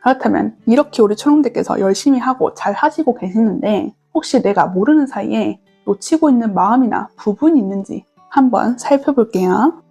Speaker 1: 그렇다면 이렇게 우리 초령들께서 열심히 하고 잘 하시고 계시는데 혹시 내가 모르는 사이에 놓치고 있는 마음이나 부분이 있는지 한번 살펴볼게요.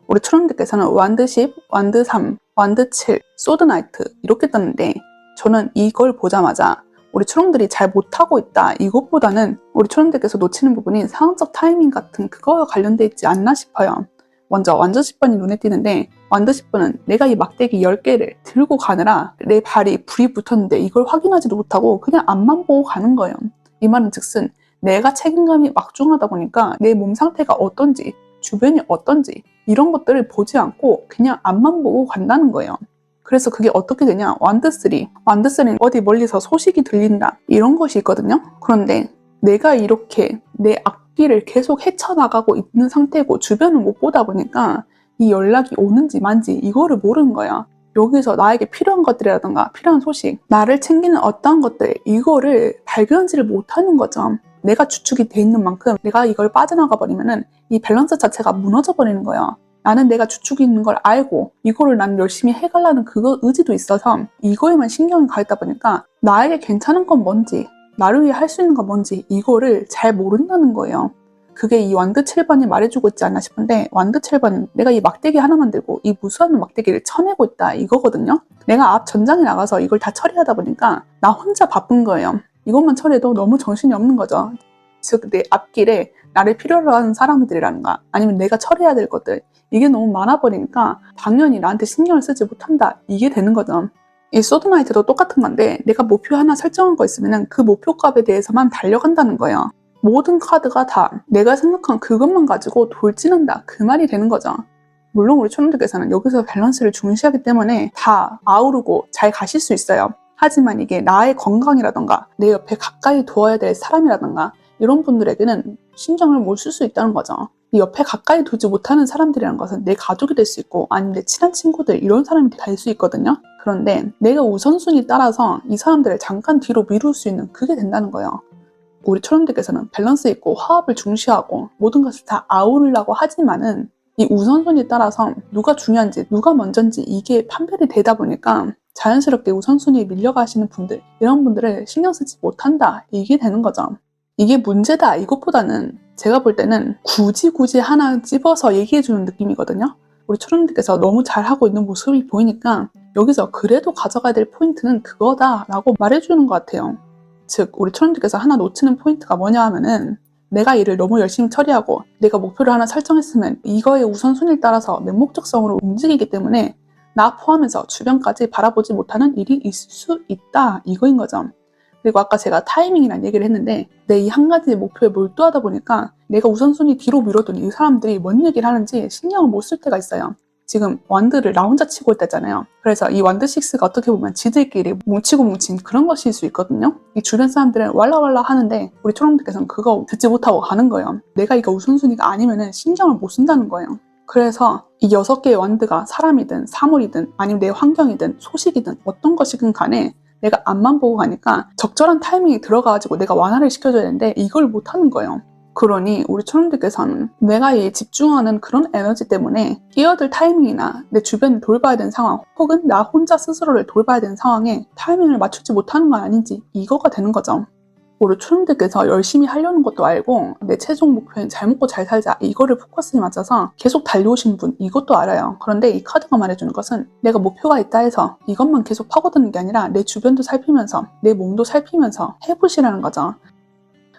Speaker 1: 우리 초령들께서는 완드 10, 완드 3, 완드 7, 소드 나이트 이렇게 떴는데 저는 이걸 보자마자 우리 초령들이 잘 못하고 있다 이것보다는 우리 초령들께서 놓치는 부분이 상황적 타이밍 같은 그거와 관련돼 있지 않나 싶어요. 먼저 완드 10번이 눈에 띄는데 완드 10번은 내가 이 막대기 10개를 들고 가느라 내 발이 불이 붙었는데 이걸 확인하지도 못하고 그냥 앞만 보고 가는 거예요. 이 말은 즉슨 내가 책임감이 막중하다 보니까 내 몸 상태가 어떤지 주변이 어떤지 이런 것들을 보지 않고 그냥 앞만 보고 간다는 거예요. 그래서 그게 어떻게 되냐? 완드 3. 완드 3는 어디 멀리서 소식이 들린다. 이런 것이 있거든요. 그런데 내가 이렇게 내 앞길을 계속 헤쳐나가고 있는 상태고 주변을 못 보다 보니까 이 연락이 오는지 만지 이거를 모르는 거야. 여기서 나에게 필요한 것들이라던가 필요한 소식, 나를 챙기는 어떠한 것들 이거를 발견하지를 못하는 거죠. 내가 주축이 돼 있는 만큼 내가 이걸 빠져나가 버리면은 이 밸런스 자체가 무너져 버리는 거예요. 나는 내가 주축이 있는 걸 알고 이거를 나는 열심히 해가려는 그거 의지도 있어서 이거에만 신경이 가 있다 보니까 나에게 괜찮은 건 뭔지 나를 위해 할 수 있는 건 뭔지 이거를 잘 모른다는 거예요. 그게 이 완드 7번이 말해주고 있지 않나 싶은데 완드 7번은 내가 이 막대기 하나만 들고 이 무수한 막대기를 쳐내고 있다 이거거든요. 내가 앞 전장에 나가서 이걸 다 처리하다 보니까 나 혼자 바쁜 거예요. 이것만 처리해도 너무 정신이 없는 거죠. 즉 내 앞길에 나를 필요로 하는 사람들이라든가 아니면 내가 처리해야 될 것들 이게 너무 많아버리니까 당연히 나한테 신경을 쓰지 못한다 이게 되는 거죠. 이 소드나이트도 똑같은 건데 내가 목표 하나 설정한 거 있으면 그 목표값에 대해서만 달려간다는 거예요. 모든 카드가 다 내가 생각한 그것만 가지고 돌진한다 그 말이 되는 거죠. 물론 우리 초능들께서는 여기서 밸런스를 중시하기 때문에 다 아우르고 잘 가실 수 있어요. 하지만 이게 나의 건강이라던가 내 옆에 가까이 두어야 될 사람이라던가 이런 분들에게는 신경을 못 쓸 수 있다는 거죠. 이 옆에 가까이 두지 못하는 사람들이라는 것은 내 가족이 될 수 있고 아니면 내 친한 친구들 이런 사람이 될 수 있거든요. 그런데 내가 우선순위 따라서 이 사람들을 잠깐 뒤로 미룰 수 있는 그게 된다는 거예요. 우리 초령들께서는 밸런스 있고 화합을 중시하고 모든 것을 다 아우르려고 하지만은 이 우선순위에 따라서 누가 중요한지 누가 먼저인지 이게 판별이 되다 보니까 자연스럽게 우선순위에 밀려가시는 분들, 이런 분들을 신경 쓰지 못한다, 이게 되는 거죠. 이게 문제다 이것보다는 제가 볼 때는 굳이 하나 찝어서 얘기해주는 느낌이거든요. 우리 초롱님께서 너무 잘하고 있는 모습이 보이니까 여기서 그래도 가져가야 될 포인트는 그거다 라고 말해주는 것 같아요. 즉 우리 초롱님께서 하나 놓치는 포인트가 뭐냐 하면은, 내가 일을 너무 열심히 처리하고 내가 목표를 하나 설정했으면 이거의 우선순위를 따라서 맹목적성으로 움직이기 때문에 나 포함해서 주변까지 바라보지 못하는 일이 있을 수 있다, 이거인 거죠. 그리고 아까 제가 타이밍이란 얘기를 했는데, 내 이 한 가지 목표에 몰두하다 보니까 내가 우선순위 뒤로 미뤄둔 이 사람들이 뭔 얘기를 하는지 신경을 못 쓸 때가 있어요. 지금 완드를 나 혼자 치고 있다잖아요. 그래서 이 완드6가 어떻게 보면 지들끼리 뭉친 그런 것일 수 있거든요. 이 주변 사람들은 왈라왈라 하는데 우리 초롱님께서는 그거 듣지 못하고 가는 거예요. 내가 이거 우선순위가 아니면은 신경을 못 쓴다는 거예요. 그래서 이 6개의 완드가 사람이든 사물이든 아니면 내 환경이든 소식이든 어떤 것이든 간에 내가 앞만 보고 가니까 적절한 타이밍이 들어가가지고 내가 완화를 시켜줘야 되는데 이걸 못하는 거예요. 그러니 우리 초롱들께서는 내가 이 집중하는 그런 에너지 때문에 끼어들 타이밍이나 내 주변을 돌봐야 되는 상황, 혹은 나 혼자 스스로를 돌봐야 되는 상황에 타이밍을 맞추지 못하는 건 아닌지, 이거가 되는 거죠. 우리 초롱들께서 열심히 하려는 것도 알고 내 최종 목표는 잘 먹고 잘 살자, 이거를 포커스에 맞춰서 계속 달려오신 분, 이것도 알아요. 그런데 이 카드가 말해주는 것은 내가 목표가 있다 해서 이것만 계속 파고드는 게 아니라 내 주변도 살피면서 내 몸도 살피면서 해보시라는 거죠.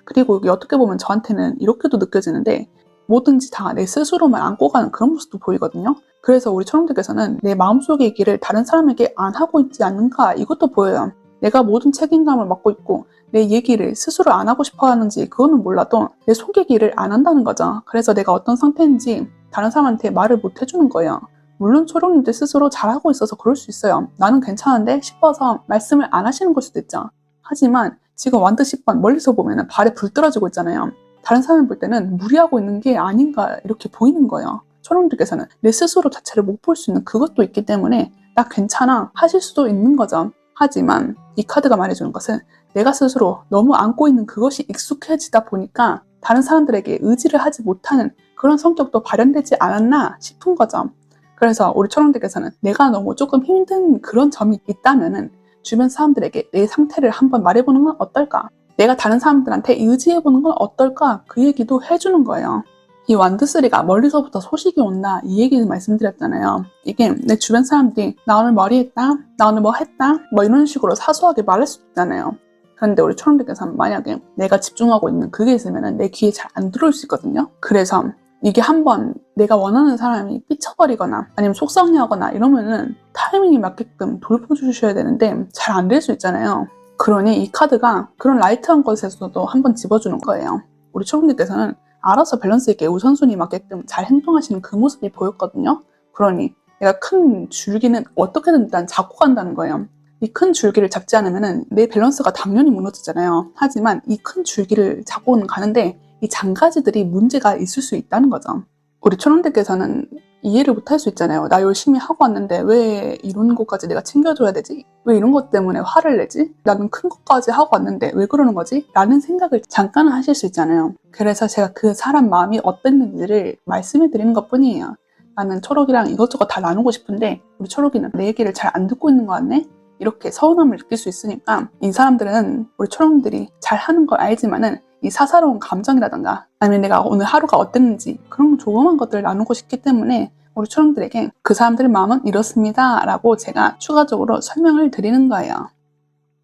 Speaker 1: 그리고 이게 어떻게 보면 저한테는 이렇게도 느껴지는데, 뭐든지 다 내 스스로만 안고 가는 그런 모습도 보이거든요. 그래서 우리 초롱들께서는 내 마음속의 얘기를 다른 사람에게 안 하고 있지 않는가, 이것도 보여요. 내가 모든 책임감을 맡고 있고 내 얘기를 스스로 안 하고 싶어 하는지 그거는 몰라도 내 속 얘기를 안 한다는 거죠. 그래서 내가 어떤 상태인지 다른 사람한테 말을 못 해주는 거예요. 물론 초롱님들 스스로 잘하고 있어서 그럴 수 있어요. 나는 괜찮은데 싶어서 말씀을 안 하시는 걸 수도 있죠. 하지만 지금 완드 10번 멀리서 보면 발에 불 떨어지고 있잖아요. 다른 사람이 볼 때는 무리하고 있는 게 아닌가 이렇게 보이는 거예요. 초롱님들께서는 내 스스로 자체를 못 볼 수 있는 그것도 있기 때문에 나 괜찮아 하실 수도 있는 거죠. 하지만 이 카드가 말해주는 것은 내가 스스로 너무 안고 있는 그것이 익숙해지다 보니까 다른 사람들에게 의지를 하지 못하는 그런 성격도 발현되지 않았나 싶은 거죠. 그래서 우리 초롱들께서는 내가 너무 조금 힘든 그런 점이 있다면은 주변 사람들에게 내 상태를 한번 말해보는 건 어떨까? 내가 다른 사람들한테 의지해보는 건 어떨까? 그 얘기도 해주는 거예요. 이 완드3가 멀리서부터 소식이 온다, 이 얘기를 말씀드렸잖아요. 이게 내 주변 사람들이 나 오늘 머리 했다, 나 오늘 뭐 했다, 뭐 이런 식으로 사소하게 말할 수도 있잖아요. 그런데 우리 초롱들께서는 만약에 내가 집중하고 있는 그게 있으면 내 귀에 잘 안 들어올 수 있거든요. 그래서 이게 한번 내가 원하는 사람이 삐쳐버리거나 아니면 속상해하거나 이러면은 타이밍이 맞게끔 돌봐주셔야 되는데 잘 안 될 수 있잖아요. 그러니 이 카드가 그런 라이트한 것에서도 한번 집어주는 거예요. 우리 초롱님께서는 알아서 밸런스 있게 우선순위 맞게끔 잘 행동하시는 그 모습이 보였거든요. 그러니 내가 큰 줄기는 어떻게든 일단 잡고 간다는 거예요. 이 큰 줄기를 잡지 않으면 내 밸런스가 당연히 무너지잖아요. 하지만 이 큰 줄기를 잡고는 가는데 이 장가지들이 문제가 있을 수 있다는 거죠. 우리 초롱들께서는 이해를 못할 수 있잖아요. 나 열심히 하고 왔는데 왜 이런 것까지 내가 챙겨줘야 되지? 왜 이런 것 때문에 화를 내지? 나는 큰 것까지 하고 왔는데 왜 그러는 거지? 라는 생각을 잠깐은 하실 수 있잖아요. 그래서 제가 그 사람 마음이 어땠는지를 말씀해 드리는 것 뿐이에요. 나는 초록이랑 이것저것 다 나누고 싶은데 우리 초록이는 내 얘기를 잘 안 듣고 있는 것 같네? 이렇게 서운함을 느낄 수 있으니까 이 사람들은 우리 초록들이 잘하는 걸 알지만은 이 사사로운 감정이라던가 아니면 내가 오늘 하루가 어땠는지 그런 조그만 것들을 나누고 싶기 때문에 우리 초롱들에게 그 사람들의 마음은 이렇습니다 라고 제가 추가적으로 설명을 드리는 거예요.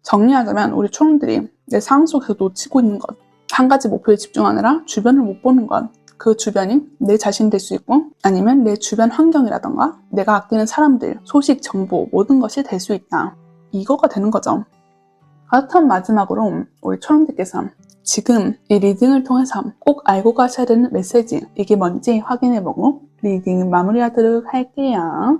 Speaker 1: 정리하자면 우리 초롱들이 내 상황 속에서 놓치고 있는 것, 한 가지 목표에 집중하느라 주변을 못 보는 것, 그 주변이 내 자신 될 수 있고 아니면 내 주변 환경이라던가 내가 아끼는 사람들, 소식, 정보 모든 것이 될 수 있다. 이거가 되는 거죠. 그렇다면 마지막으로 우리 초롱들께서 지금 이 리딩을 통해서 꼭 알고 가셔야 되는 메시지, 이게 뭔지 확인해보고 리딩 마무리하도록 할게요.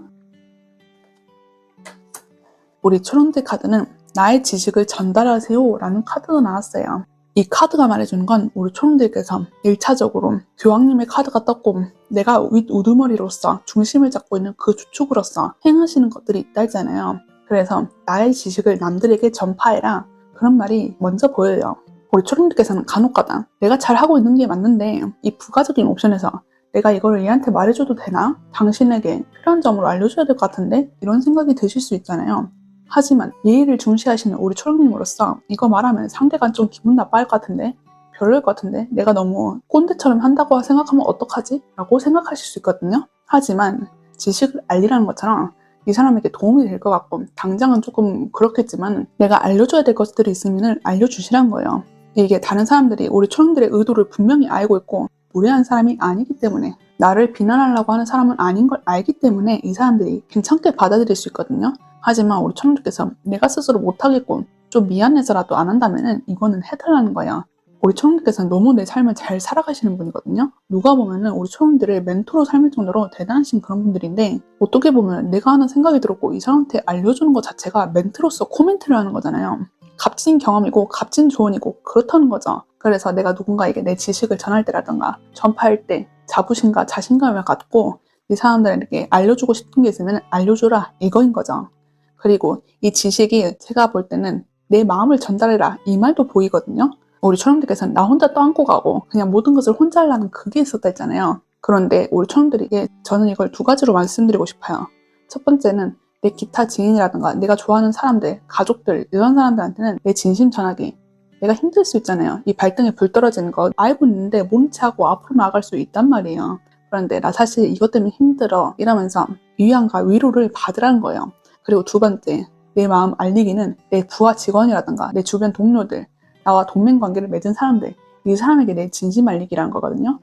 Speaker 1: 우리 초롱들 카드는 나의 지식을 전달하세요 라는 카드가 나왔어요. 이 카드가 말해주는 건 우리 초롱들께서 1차적으로 교황님의 카드가 떴고 내가 윗 우두머리로서 중심을 잡고 있는 그 주축으로서 행하시는 것들이 있다 했잖아요. 그래서 나의 지식을 남들에게 전파해라, 그런 말이 먼저 보여요. 우리 초롱들께서는 간혹가다 내가 잘하고 있는 게 맞는데 이 부가적인 옵션에서 내가 이걸 얘한테 말해줘도 되나? 당신에게 필요한 점으로 알려줘야 될 것 같은데? 이런 생각이 드실 수 있잖아요. 하지만 예의를 중시하시는 우리 초롱님으로서 이거 말하면 상대가 좀 기분 나빠할 것 같은데, 별로일 것 같은데, 내가 너무 꼰대처럼 한다고 생각하면 어떡하지? 라고 생각하실 수 있거든요. 하지만 지식을 알리라는 것처럼 이 사람에게 도움이 될 것 같고, 당장은 조금 그렇겠지만 내가 알려줘야 될 것들이 있으면 알려주시란 거예요. 이게 다른 사람들이 우리 초롱들의 의도를 분명히 알고 있고 무례한 사람이 아니기 때문에, 나를 비난하려고 하는 사람은 아닌 걸 알기 때문에 이 사람들이 괜찮게 받아들일 수 있거든요. 하지만 우리 초롱들께서 내가 스스로 못하겠고 좀 미안해서라도 안 한다면 이거는 해달라는 거예요. 우리 초롱들께서는 너무 내 삶을 잘 살아가시는 분이거든요. 누가 보면은 우리 초롱들을 멘토로 삶을 정도로 대단하신 그런 분들인데, 어떻게 보면 내가 하는 생각이 들었고 이 사람한테 알려주는 것 자체가 멘트로서 코멘트를 하는 거잖아요. 값진 경험이고 값진 조언이고 그렇다는 거죠. 그래서 내가 누군가에게 내 지식을 전할 때라든가 전파할 때 자부심과 자신감을 갖고 이 사람들에게 알려주고 싶은 게 있으면 알려줘라, 이거인 거죠. 그리고 이 지식이 제가 볼 때는 내 마음을 전달해라, 이 말도 보이거든요. 우리 초롱들께서는 나 혼자 떠안고 가고 그냥 모든 것을 혼자 하려는 그게 있었다 했잖아요. 그런데 우리 초롱들에게 저는 이걸 두 가지로 말씀드리고 싶어요. 첫 번째는 내 기타 지인이라든가 내가 좋아하는 사람들, 가족들, 이런 사람들한테는 내 진심 전하기. 내가 힘들 수 있잖아요. 이 발등에 불 떨어지는 거 알고 있는데 모른 체 하고 앞으로 나아갈 수 있단 말이에요. 그런데 나 사실 이것 때문에 힘들어, 이러면서 위안과 위로를 받으라는 거예요. 그리고 두 번째, 내 마음 알리기는 내 부하 직원이라든가 내 주변 동료들, 나와 동맹 관계를 맺은 사람들, 이 사람에게 내 진심 알리기라는 거거든요.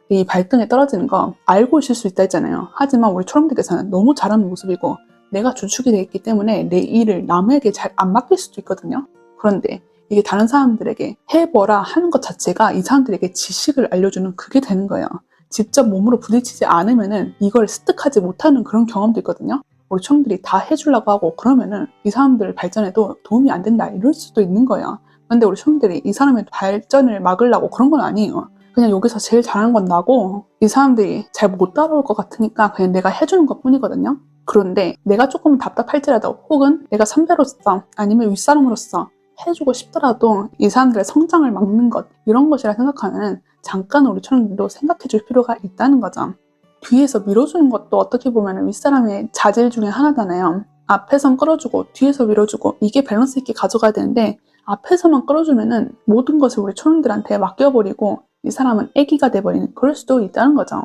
Speaker 1: 이 발등에 떨어지는 거 알고 있을 수 있다 했잖아요. 하지만 우리 초롱들께서는 너무 잘하는 모습이고 내가 주축이 되어 있기 때문에 내 일을 남에게 잘 안 맡길 수도 있거든요. 그런데 이게 다른 사람들에게 해보라 하는 것 자체가 이 사람들에게 지식을 알려주는 그게 되는 거예요. 직접 몸으로 부딪히지 않으면은 이걸 습득하지 못하는 그런 경험도 있거든요. 우리 초롱들이 다 해주려고 하고 그러면은 이 사람들 발전에도 도움이 안 된다, 이럴 수도 있는 거예요. 근데 우리 초롱들이 이 사람의 발전을 막으려고 그런 건 아니에요. 그냥 여기서 제일 잘하는 건 나고 이 사람들이 잘 못 따라올 것 같으니까 그냥 내가 해주는 것 뿐이거든요. 그런데 내가 조금 답답할지라도, 혹은 내가 선배로서 아니면 윗사람으로서 해주고 싶더라도 이 사람들의 성장을 막는 것, 이런 것이라 생각하면 잠깐 우리 초롱들도 생각해 줄 필요가 있다는 거죠. 뒤에서 밀어주는 것도 어떻게 보면 윗사람의 자질 중에 하나잖아요. 앞에선 끌어주고 뒤에서 밀어주고, 이게 밸런스 있게 가져가야 되는데 앞에서만 끌어주면은 모든 것을 우리 초롱들한테 맡겨버리고 이 사람은 애기가 돼버리는, 그럴 수도 있다는 거죠.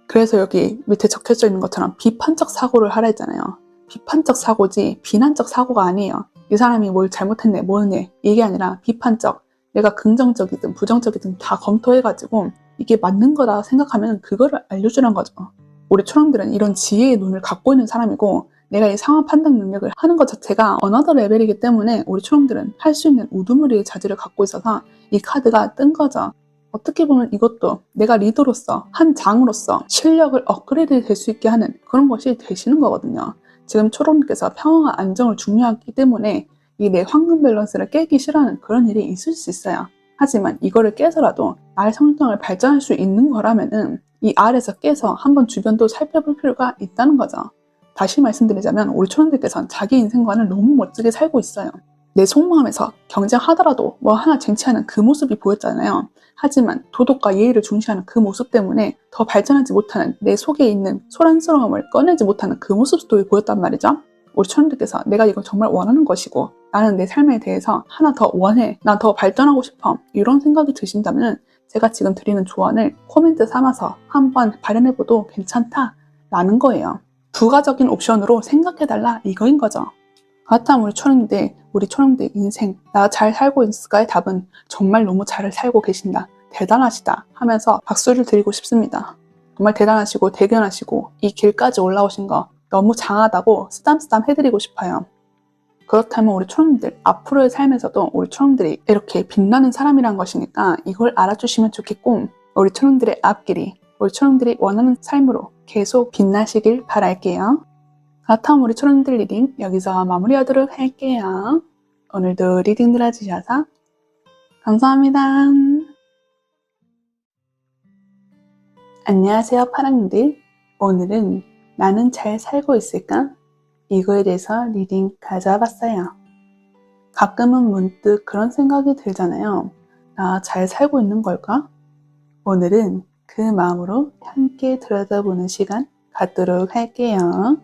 Speaker 1: 그래서 여기 밑에 적혀져 있는 것처럼 비판적 사고를 하라 했잖아요. 비판적 사고지 비난적 사고가 아니에요. 이 사람이 뭘 잘못했네, 뭐했네, 이게 아니라 비판적, 내가 긍정적이든 부정적이든 다 검토해가지고 이게 맞는 거라 생각하면 그거를 알려주란 거죠. 우리 초롱들은 이런 지혜의 눈을 갖고 있는 사람이고, 내가 이 상황 판단 능력을 하는 것 자체가 어나더 레벨이기 때문에 우리 초롱들은 할 수 있는 우두머리의 자질을 갖고 있어서 이 카드가 뜬 거죠. 어떻게 보면 이것도 내가 리더로서, 한 장으로서 실력을 업그레이드 될 수 있게 하는 그런 것이 되시는 거거든요. 지금 초롱님께서 평화와 안정을 중요하기 때문에 이 내 황금 밸런스를 깨기 싫어하는 그런 일이 있을 수 있어요. 하지만 이거를 깨서라도 나의 성장을 발전할 수 있는 거라면은 이 아래에서 깨서 한번 주변도 살펴볼 필요가 있다는 거죠. 다시 말씀드리자면 우리 초롱들께서는 자기 인생관을 너무 멋지게 살고 있어요. 내 속마음에서 경쟁하더라도 뭐 하나 쟁취하는 그 모습이 보였잖아요. 하지만 도덕과 예의를 중시하는 그 모습 때문에 더 발전하지 못하는, 내 속에 있는 소란스러움을 꺼내지 못하는 그 모습도 보였단 말이죠. 우리 초롱들께서 내가 이걸 정말 원하는 것이고 나는 내 삶에 대해서 하나 더 원해, 난 더 발전하고 싶어, 이런 생각이 드신다면 제가 지금 드리는 조언을 코멘트 삼아서 한번 발현해봐도 괜찮다라는 거예요. 부가적인 옵션으로 생각해달라, 이거인 거죠. 그렇다면 우리 초롱들 인생 나 잘 살고 있을까의 답은 정말 너무 잘 살고 계신다, 대단하시다 하면서 박수를 드리고 싶습니다. 정말 대단하시고 대견하시고 이 길까지 올라오신 거 너무 장하다고 쓰담쓰담 해드리고 싶어요. 그렇다면 우리 초롱들 앞으로의 삶에서도 우리 초롱들이 이렇게 빛나는 사람이란 것이니까 이걸 알아주시면 좋겠고, 우리 초롱들의 앞길이 우리 초롱들이 원하는 삶으로 계속 빛나시길 바랄게요. 그렇다면 우리 초롱들 리딩 여기서 마무리하도록 할게요. 오늘도 리딩 들어주셔서 감사합니다. 안녕하세요 파랑님들. 오늘은 나는 잘 살고 있을까? 이거에 대해서 리딩 가져와 봤어요. 가끔은 문득 그런 생각이 들잖아요. 나 잘 살고 있는 걸까? 오늘은 그 마음으로 함께 들여다보는 시간 갖도록 할게요.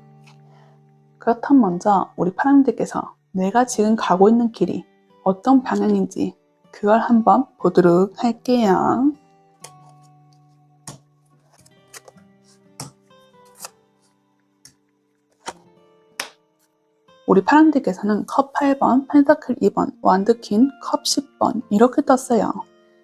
Speaker 1: 그렇다면 먼저 우리 파랑님들께서 내가 지금 가고 있는 길이 어떤 방향인지 그걸 한번 보도록 할게요. 우리 파란색에서는 컵 8번, 펜타클 2번, 완드퀸, 컵 10번 이렇게 떴어요.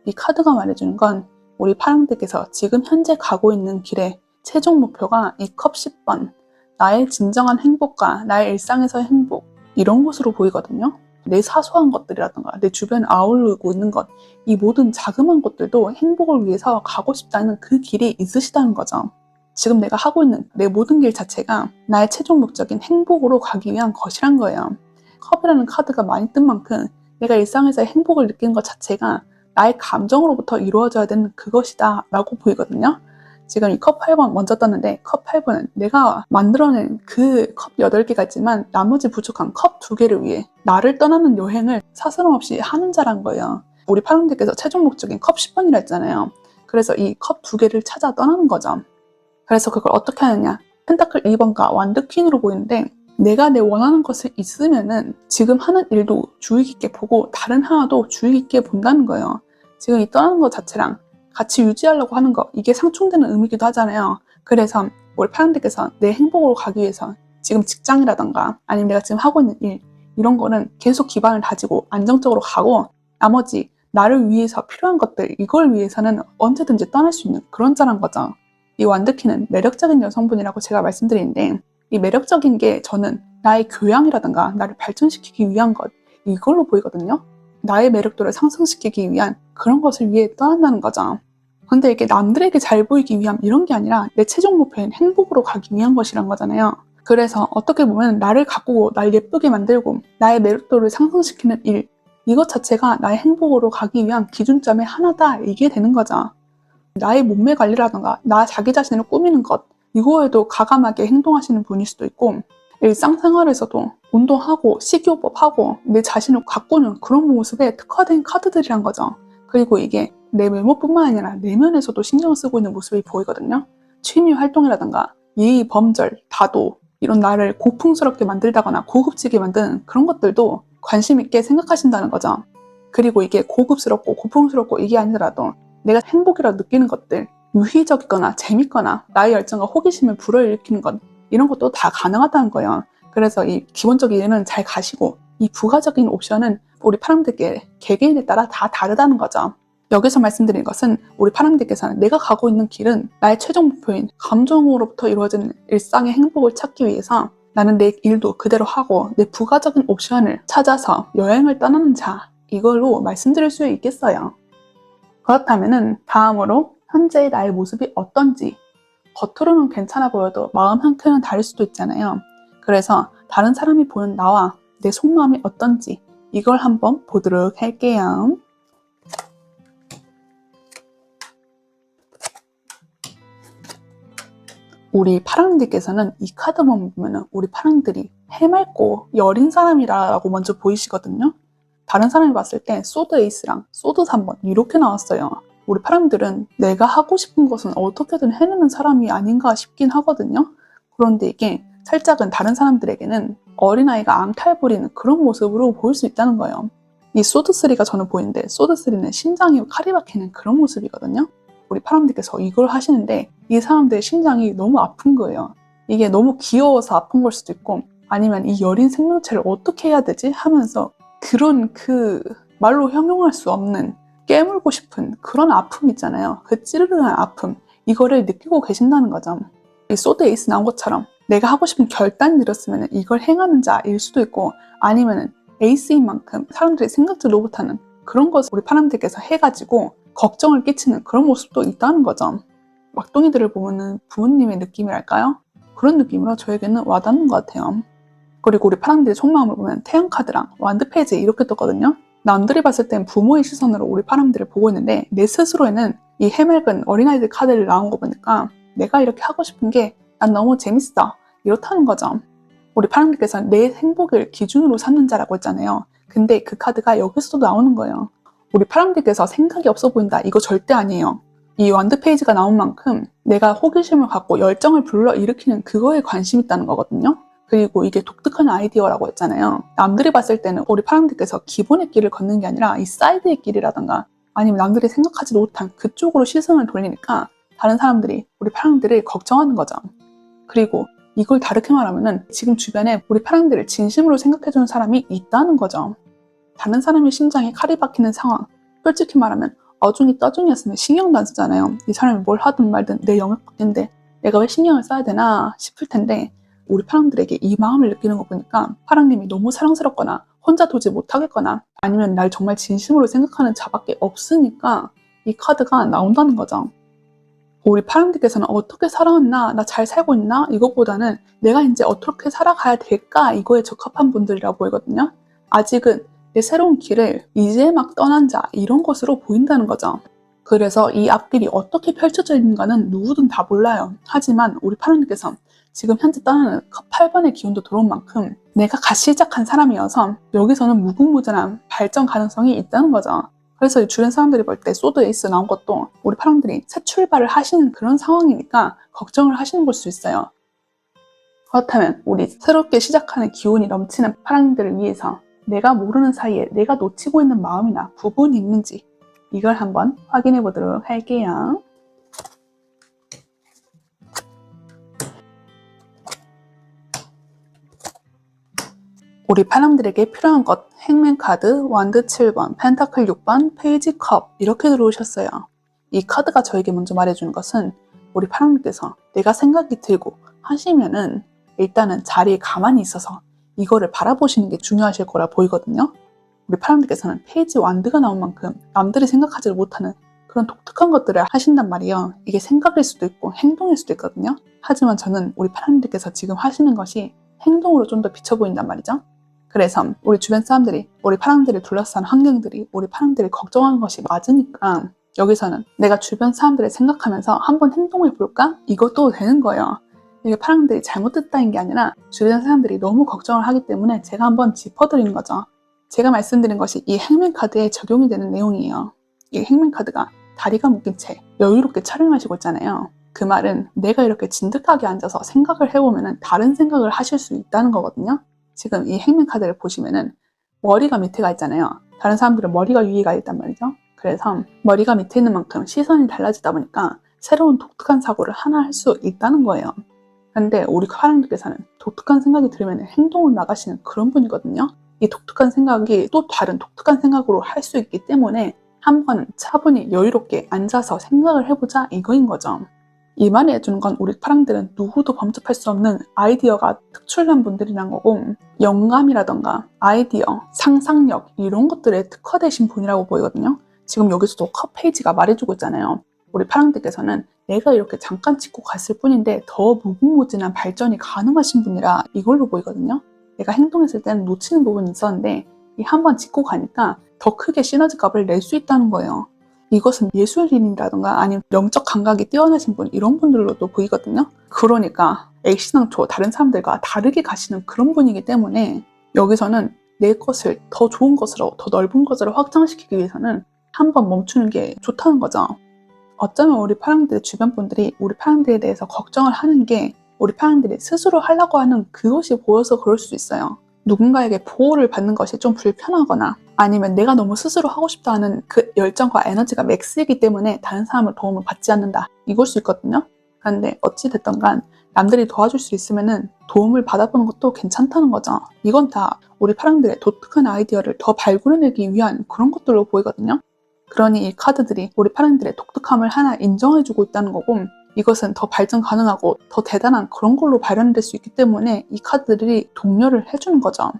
Speaker 1: 이 카드가 말해주는 건 우리 파란색에서 지금 현재 가고 있는 길의 최종 목표가 이 컵 10번, 나의 진정한 행복과 나의 일상에서의 행복 이런 것으로 보이거든요. 내 사소한 것들이라든가 내 주변에 아우르고 있는 것, 이 모든 자그마한 것들도 행복을 위해서 가고 싶다는 그 길이 있으시다는 거죠. 지금 내가 하고 있는 내 모든 길 자체가 나의 최종 목적인 행복으로 가기 위한 것이란 거예요. 컵이라는 카드가 많이 뜬 만큼 내가 일상에서의 행복을 느끼는 것 자체가 나의 감정으로부터 이루어져야 되는 그것이다 라고 보이거든요. 지금 이 컵 8번 먼저 떴는데 컵 8번은 내가 만들어낸 그 컵 8개가 있지만 나머지 부족한 컵 2개를 위해 나를 떠나는 여행을 사스럼 없이 하는 자란 거예요. 우리 파랑님께서 최종 목적인 컵 10번이라 했잖아요. 그래서 이 컵 2개를 찾아 떠나는 거죠. 그래서 그걸 어떻게 하느냐, 펜타클 2번과 완드 퀸으로 보이는데 내가 내 원하는 것을 있으면은 지금 하는 일도 주의 깊게 보고 다른 하나도 주의 깊게 본다는 거예요. 지금 이 떠나는 것 자체랑 같이 유지하려고 하는 거, 이게 상충되는 의미이기도 하잖아요. 그래서 우리 파란색에서 내 행복으로 가기 위해서 지금 직장이라던가 아니면 내가 지금 하고 있는 일, 이런 거는 계속 기반을 다지고 안정적으로 가고 나머지 나를 위해서 필요한 것들, 이걸 위해서는 언제든지 떠날 수 있는 그런 자란 거죠. 이 완드키는 매력적인 여성분이라고 제가 말씀드리는데 이 매력적인 게 저는 나의 교양이라든가 나를 발전시키기 위한 것, 이걸로 보이거든요. 나의 매력도를 상승시키기 위한 그런 것을 위해 떠난다는 거죠. 근데 이게 남들에게 잘 보이기 위함 이런 게 아니라 내 최종 목표인 행복으로 가기 위한 것이란 거잖아요. 그래서 어떻게 보면 나를 가꾸고 날 예쁘게 만들고 나의 매력도를 상승시키는 일, 이것 자체가 나의 행복으로 가기 위한 기준점의 하나다, 이게 되는 거죠. 나의 몸매 관리라던가 나 자기 자신을 꾸미는 것, 이거에도 가감하게 행동하시는 분일 수도 있고 일상생활에서도 운동하고 식이요법하고 내 자신을 가꾸는 그런 모습에 특화된 카드들이란 거죠. 그리고 이게 내 외모뿐만 아니라 내면에서도 신경을 쓰고 있는 모습이 보이거든요. 취미 활동이라던가 예의, 범절, 다도 이런 나를 고풍스럽게 만들다거나 고급지게 만드는 그런 것들도 관심 있게 생각하신다는 거죠. 그리고 이게 고급스럽고 고풍스럽고 이게 아니더라도 내가 행복이라고 느끼는 것들, 유희적이거나 재밌거나 나의 열정과 호기심을 불어일으키는 것, 이런 것도 다 가능하다는 거예요. 그래서 이 기본적인 일은 잘 가시고 이 부가적인 옵션은 우리 파랑들께 개개인에 따라 다 다르다는 거죠. 여기서 말씀드린 것은 우리 파랑들께서는 내가 가고 있는 길은 나의 최종 목표인 감정으로부터 이루어지는 일상의 행복을 찾기 위해서 나는 내 일도 그대로 하고 내 부가적인 옵션을 찾아서 여행을 떠나는 자, 이걸로 말씀드릴 수 있겠어요. 그렇다면 다음으로 현재의 나의 모습이 어떤지, 겉으로는 괜찮아 보여도 마음 한켠은 다를 수도 있잖아요. 그래서 다른 사람이 보는 나와 내 속마음이 어떤지 이걸 한번 보도록 할게요. 우리 파랑들께서는 이 카드만 보면 우리 파랑들이 해맑고 여린 사람이라고 먼저 보이시거든요. 다른 사람이 봤을 때 소드 에이스랑 소드 3번 이렇게 나왔어요. 우리 파랑들은 내가 하고 싶은 것은 어떻게든 해내는 사람이 아닌가 싶긴 하거든요. 그런데 이게 살짝은 다른 사람들에게는 어린아이가 앙탈 부리는 그런 모습으로 보일 수 있다는 거예요. 이 소드3가 저는 보이는데 소드3는 심장이 칼이 박히는 그런 모습이거든요. 우리 파랑들께서 이걸 하시는데 이 사람들의 심장이 너무 아픈 거예요. 이게 너무 귀여워서 아픈 걸 수도 있고 아니면 이 여린 생명체를 어떻게 해야 되지? 하면서 그런 그 말로 형용할 수 없는 깨물고 싶은 그런 아픔 있잖아요. 그 찌르르한 아픔, 이거를 느끼고 계신다는 거죠. 이 소드 에이스 나온 것처럼 내가 하고 싶은 결단이 들었으면 이걸 행하는 자일 수도 있고 아니면 에이스인 만큼 사람들이 생각지도 못하는 그런 것을 우리 파람들께서 해가지고 걱정을 끼치는 그런 모습도 있다는 거죠. 막둥이들을 보면은 부모님의 느낌이랄까요? 그런 느낌으로 저에게는 와닿는 것 같아요. 그리고 우리 파랑들의 속마음을 보면 태양 카드랑 완드 페이지에 이렇게 떴거든요. 남들이 봤을 땐 부모의 시선으로 우리 파랑들을 보고 있는데 내 스스로에는 이 해맑은 어린아이들 카드를 나온 거 보니까 내가 이렇게 하고 싶은 게 난 너무 재밌어, 이렇다는 거죠. 우리 파랑들께서는 내 행복을 기준으로 삼는 자라고 했잖아요. 근데 그 카드가 여기서도 나오는 거예요. 우리 파랑들께서 생각이 없어 보인다, 이거 절대 아니에요. 이 완드 페이지가 나온 만큼 내가 호기심을 갖고 열정을 불러일으키는 그거에 관심이 있다는 거거든요. 그리고 이게 독특한 아이디어라고 했잖아요. 남들이 봤을 때는 우리 파랑들께서 기본의 길을 걷는 게 아니라 이 사이드의 길이라던가 아니면 남들이 생각하지도 못한 그쪽으로 시선을 돌리니까 다른 사람들이 우리 파랑들을 걱정하는 거죠. 그리고 이걸 다르게 말하면은 지금 주변에 우리 파랑들을 진심으로 생각해주는 사람이 있다는 거죠. 다른 사람의 심장에 칼이 박히는 상황, 솔직히 말하면 어중이 떠중이었으면 신경도 안 쓰잖아요. 이 사람이 뭘 하든 말든 내 영역 밖인데 내가 왜 신경을 써야 되나 싶을 텐데 우리 파랑들에게 이 마음을 느끼는 거 보니까 파랑님이 너무 사랑스럽거나 혼자 도저히 못하겠거나 아니면 날 정말 진심으로 생각하는 자밖에 없으니까 이 카드가 나온다는 거죠. 우리 파랑들께서는 어떻게 살아왔나, 나 잘 살고 있나 이것보다는 내가 이제 어떻게 살아가야 될까 이거에 적합한 분들이라고 보이거든요. 아직은 내 새로운 길을 이제 막 떠난 자 이런 것으로 보인다는 거죠. 그래서 이 앞길이 어떻게 펼쳐져 있는가는 누구든 다 몰라요. 하지만 우리 파랑님께서 지금 현재 떠나는 컵 8번의 기운도 들어온 만큼 내가 같이 시작한 사람이어서 여기서는 무궁무진한 발전 가능성이 있다는 거죠. 그래서 주변 사람들이 볼 때 소드 에이스 나온 것도 우리 파랑들이 새 출발을 하시는 그런 상황이니까 걱정을 하시는 걸 수 있어요. 그렇다면 우리 새롭게 시작하는 기운이 넘치는 파랑들을 위해서 내가 모르는 사이에 내가 놓치고 있는 마음이나 부분이 있는지 이걸 한번 확인해 보도록 할게요. 우리 파랑들에게 필요한 것 행맨 카드, 완드 7번, 펜타클 6번, 페이지 컵 이렇게 들어오셨어요. 이 카드가 저에게 먼저 말해주는 것은 우리 파랑님께서 내가 생각이 들고 하시면은 일단은 자리에 가만히 있어서 이거를 바라보시는 게 중요하실 거라 보이거든요. 우리 파랑님께서는 페이지 완드가 나온 만큼 남들이 생각하지 못하는 그런 독특한 것들을 하신단 말이에요. 이게 생각일 수도 있고 행동일 수도 있거든요. 하지만 저는 우리 파랑님께서 지금 하시는 것이 행동으로 좀 더 비쳐 보인단 말이죠. 그래서 우리 주변 사람들이 우리 파랑들을 둘러싼 환경들이 우리 파랑들을 걱정하는 것이 맞으니까 여기서는 내가 주변 사람들을 생각하면서 한번 행동해 볼까? 이것도 되는 거예요. 이게 파랑들이 잘못됐다는 게 아니라 주변 사람들이 너무 걱정을 하기 때문에 제가 한번 짚어드리는 거죠. 제가 말씀드린 것이 이 행맨 카드에 적용이 되는 내용이에요. 이 행맨 카드가 다리가 묶인 채 여유롭게 촬영하시고 있잖아요. 그 말은 내가 이렇게 진득하게 앉아서 생각을 해보면 다른 생각을 하실 수 있다는 거거든요. 지금 이 행맨 카드를 보시면은 머리가 밑에가 있잖아요. 다른 사람들은 머리가 위에가 있단 말이죠. 그래서 머리가 밑에 있는 만큼 시선이 달라지다 보니까 새로운 독특한 사고를 하나 할 수 있다는 거예요. 그런데 우리 파랑들께서는 독특한 생각이 들면 행동을 나가시는 그런 분이거든요. 이 독특한 생각이 또 다른 독특한 생각으로 할 수 있기 때문에 한번 차분히 여유롭게 앉아서 생각을 해보자 이거인 거죠. 이 말을 해주는 건 우리 파랑들은 누구도 범접할 수 없는 아이디어가 특출난 분들이란 거고 영감이라던가 아이디어, 상상력 이런 것들에 특화되신 분이라고 보이거든요. 지금 여기서도 컵 페이지가 말해주고 있잖아요. 우리 파랑들께서는 내가 이렇게 잠깐 짚고 갔을 뿐인데 더 무궁무진한 발전이 가능하신 분이라 이걸로 보이거든요. 내가 행동했을 때는 놓치는 부분이 있었는데 이 한번 짚고 가니까 더 크게 시너지 값을 낼 수 있다는 거예요. 이것은 예술인이라던가 아니면 영적 감각이 뛰어나신 분 이런 분들로도 보이거든요. 그러니까 액시당초 다른 사람들과 다르게 가시는 그런 분이기 때문에 여기서는 내 것을 더 좋은 것으로 더 넓은 것으로 확장시키기 위해서는 한번 멈추는 게 좋다는 거죠. 어쩌면 우리 파랑들 주변 분들이 우리 파랑들에 대해서 걱정을 하는 게 우리 파랑들이 스스로 하려고 하는 그것이 보여서 그럴 수 있어요. 누군가에게 보호를 받는 것이 좀 불편하거나 아니면 내가 너무 스스로 하고 싶다 하는 그 열정과 에너지가 맥스이기 때문에 다른 사람의 도움을 받지 않는다 이걸 수 있거든요. 그런데 어찌됐든 간 남들이 도와줄 수 있으면 도움을 받아보는 것도 괜찮다는 거죠. 이건 다 우리 파랑들의 독특한 아이디어를 더 발굴해내기 위한 그런 것들로 보이거든요. 그러니 이 카드들이 우리 파랑들의 독특함을 하나 인정해주고 있다는 거고 이것은 더 발전 가능하고 더 대단한 그런 걸로 발현될 수 있기 때문에 이 카드들이 독려를 해주는 거죠.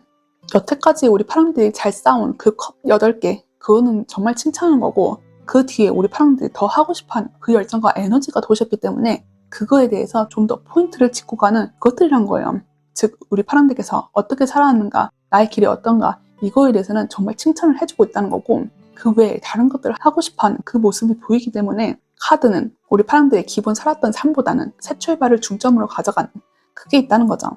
Speaker 1: 여태까지 우리 파랑들이 잘 쌓아온 그 컵 8개 그거는 정말 칭찬하는 거고 그 뒤에 우리 파랑들이 더 하고 싶어하는 그 열정과 에너지가 도셨기 때문에 그거에 대해서 좀 더 포인트를 짚고 가는 것들이란 거예요. 즉 우리 파랑들께서 어떻게 살아왔는가 나의 길이 어떤가 이거에 대해서는 정말 칭찬을 해주고 있다는 거고 그 외에 다른 것들을 하고 싶어하는 그 모습이 보이기 때문에 카드는 우리 파랑들의 기본 살았던 삶보다는 새 출발을 중점으로 가져가는 그게 있다는 거죠.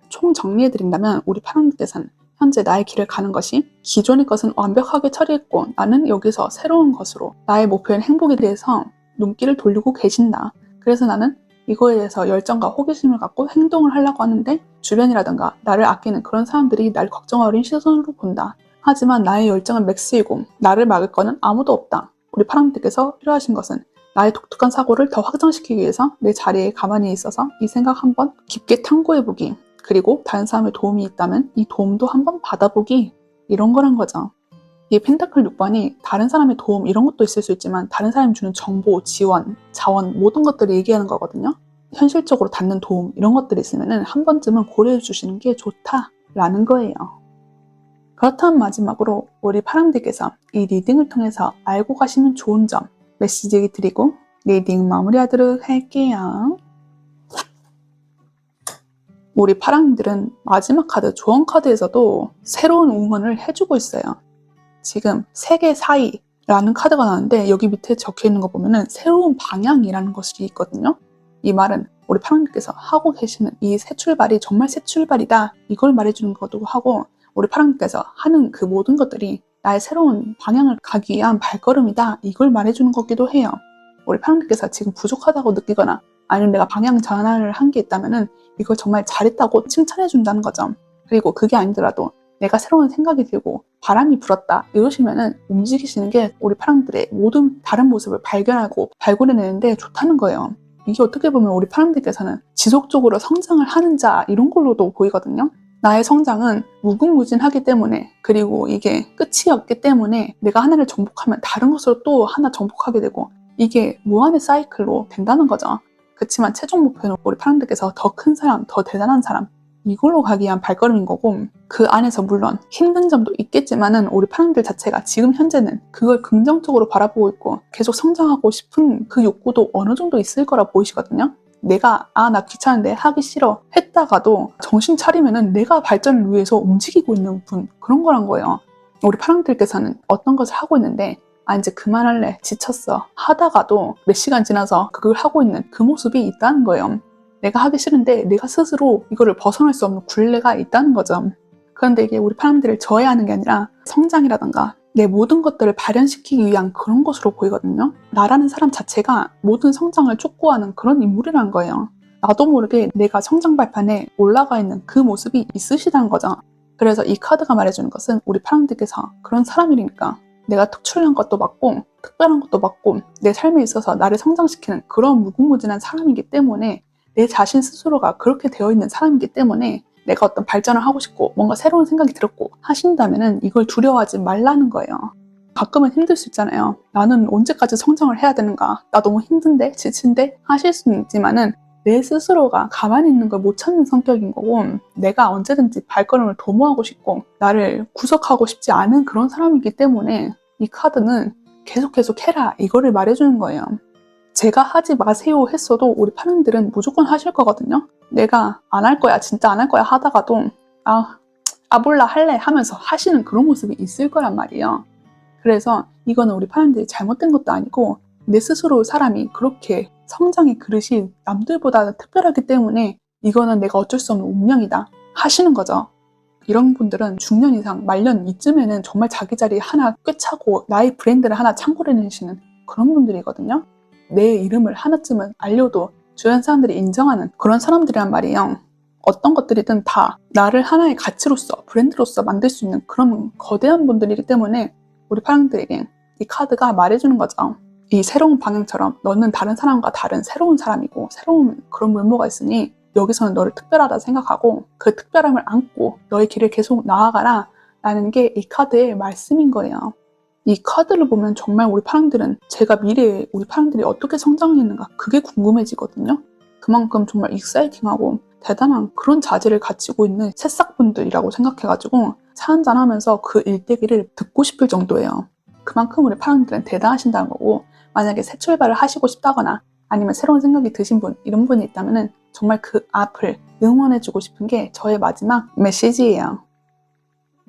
Speaker 1: 총 정리해드린다면 우리 파랑들께서는 현재 나의 길을 가는 것이 기존의 것은 완벽하게 처리했고 나는 여기서 새로운 것으로 나의 목표인 행복에 대해서 눈길을 돌리고 계신다. 그래서 나는 이거에 대해서 열정과 호기심을 갖고 행동을 하려고 하는데 주변이라든가 나를 아끼는 그런 사람들이 날 걱정 어린 시선으로 본다. 하지만 나의 열정은 맥스이고 나를 막을 거는 아무도 없다. 우리 파랑님께서 필요하신 것은 나의 독특한 사고를 더 확장시키기 위해서 내 자리에 가만히 있어서 이 생각 한번 깊게 탐구해보기, 그리고 다른 사람의 도움이 있다면 이 도움도 한번 받아보기, 이런 거란 거죠. 이 펜타클 6번이 다른 사람의 도움 이런 것도 있을 수 있지만 다른 사람이 주는 정보, 지원, 자원 모든 것들을 얘기하는 거거든요. 현실적으로 닿는 도움 이런 것들이 있으면 한 번쯤은 고려해 주시는 게 좋다라는 거예요. 그렇다면 마지막으로 우리 파랑들께서 이 리딩을 통해서 알고 가시면 좋은 점 메시지 드리고 리딩 마무리하도록 할게요. 우리 파랑님들은 마지막 카드 조언 카드에서도 새로운 응원을 해주고 있어요. 지금 세계 사이라는 카드가 나왔는데 여기 밑에 적혀 있는 거 보면은 새로운 방향이라는 것이 있거든요. 이 말은 우리 파랑님께서 하고 계시는 이 새 출발이 정말 새 출발이다 이걸 말해주는 것도 하고, 우리 파랑님께서 하는 그 모든 것들이 나의 새로운 방향을 가기 위한 발걸음이다 이걸 말해주는 거기도 해요. 우리 파랑님께서 지금 부족하다고 느끼거나 아니면 내가 방향 전환을 한 게 있다면은 이걸 정말 잘했다고 칭찬해 준다는 거죠. 그리고 그게 아니더라도 내가 새로운 생각이 들고 바람이 불었다 이러시면은 움직이시는 게 우리 파랑들의 모든 다른 모습을 발견하고 발굴해내는데 좋다는 거예요. 이게 어떻게 보면 우리 파랑들께서는 지속적으로 성장을 하는 자 이런 걸로도 보이거든요. 나의 성장은 무궁무진하기 때문에, 그리고 이게 끝이 없기 때문에 내가 하나를 정복하면 다른 것으로 또 하나 정복하게 되고 이게 무한의 사이클로 된다는 거죠. 그렇지만 최종 목표는 우리 파랑들께서 더 큰 사람, 더 대단한 사람 이걸로 가기 위한 발걸음인 거고, 그 안에서 물론 힘든 점도 있겠지만은 우리 파랑들 자체가 지금 현재는 그걸 긍정적으로 바라보고 있고 계속 성장하고 싶은 그 욕구도 어느 정도 있을 거라 보이시거든요. 내가 나 귀찮은데 하기 싫어 했다가도 정신 차리면은 내가 발전을 위해서 움직이고 있는 분, 그런 거란 거예요. 우리 파랑들께서는 어떤 것을 하고 있는데 이제 그만할래 지쳤어 하다가도 몇 시간 지나서 그걸 하고 있는 그 모습이 있다는 거예요. 내가 하기 싫은데 내가 스스로 이거를 벗어날 수 없는 굴레가 있다는 거죠. 그런데 이게 우리 파랑들을 저해하는 게 아니라 성장이라던가 내 모든 것들을 발현시키기 위한 그런 것으로 보이거든요. 나라는 사람 자체가 모든 성장을 촉구하는 그런 인물이라는 거예요. 나도 모르게 내가 성장 발판에 올라가 있는 그 모습이 있으시다는 거죠. 그래서 이 카드가 말해주는 것은 우리 파랑들께서 그런 사람이니까 내가 특출난 것도 맞고 특별한 것도 맞고 내 삶에 있어서 나를 성장시키는 그런 무궁무진한 사람이기 때문에, 내 자신 스스로가 그렇게 되어 있는 사람이기 때문에 내가 어떤 발전을 하고 싶고 뭔가 새로운 생각이 들었고 하신다면은 이걸 두려워하지 말라는 거예요. 가끔은 힘들 수 있잖아요. 나는 언제까지 성장을 해야 되는가? 나 너무 힘든데? 지친데? 하실 수는 있지만은 내 스스로가 가만히 있는 걸 못 찾는 성격인 거고, 내가 언제든지 발걸음을 도모하고 싶고 나를 구속하고 싶지 않은 그런 사람이기 때문에 이 카드는 계속 해라 이거를 말해주는 거예요. 제가 하지 마세요 했어도 우리 파랑들은 무조건 하실 거거든요. 내가 안 할 거야 진짜 안 할 거야 하다가도 몰라 할래 하면서 하시는 그런 모습이 있을 거란 말이에요. 그래서 이거는 우리 파랑들이 잘못된 것도 아니고 내 스스로 사람이 그렇게 성장의 그릇이 남들보다 특별하기 때문에 이거는 내가 어쩔 수 없는 운명이다 하시는 거죠. 이런 분들은 중년 이상 말년 이쯤에는 정말 자기 자리 하나 꿰차고 나의 브랜드를 하나 창고해내시는 그런 분들이거든요. 내 이름을 하나쯤은 알려도 주변 사람들이 인정하는 그런 사람들이란 말이에요. 어떤 것들이든 다 나를 하나의 가치로서 브랜드로서 만들 수 있는 그런 거대한 분들이기 때문에 우리 파랑들에게 이 카드가 말해주는 거죠. 이 새로운 방향처럼 너는 다른 사람과 다른 새로운 사람이고 새로운 그런 면모가 있으니 여기서는 너를 특별하다 생각하고 그 특별함을 안고 너의 길을 계속 나아가라 라는 게 이 카드의 말씀인 거예요. 이 카드를 보면 정말 우리 파랑들은 제가 미래에 우리 파랑들이 어떻게 성장했는가 그게 궁금해지거든요. 그만큼 정말 익사이팅하고 대단한 그런 자질을 가지고 있는 새싹분들이라고 생각해가지고 차 한잔 하면서 그 일대기를 듣고 싶을 정도예요. 그만큼 우리 파랑들은 대단하신다는 거고, 만약에 새 출발을 하시고 싶다거나 아니면 새로운 생각이 드신 분 이런 분이 있다면 정말 그 앞을 응원해주고 싶은 게 저의 마지막 메시지예요.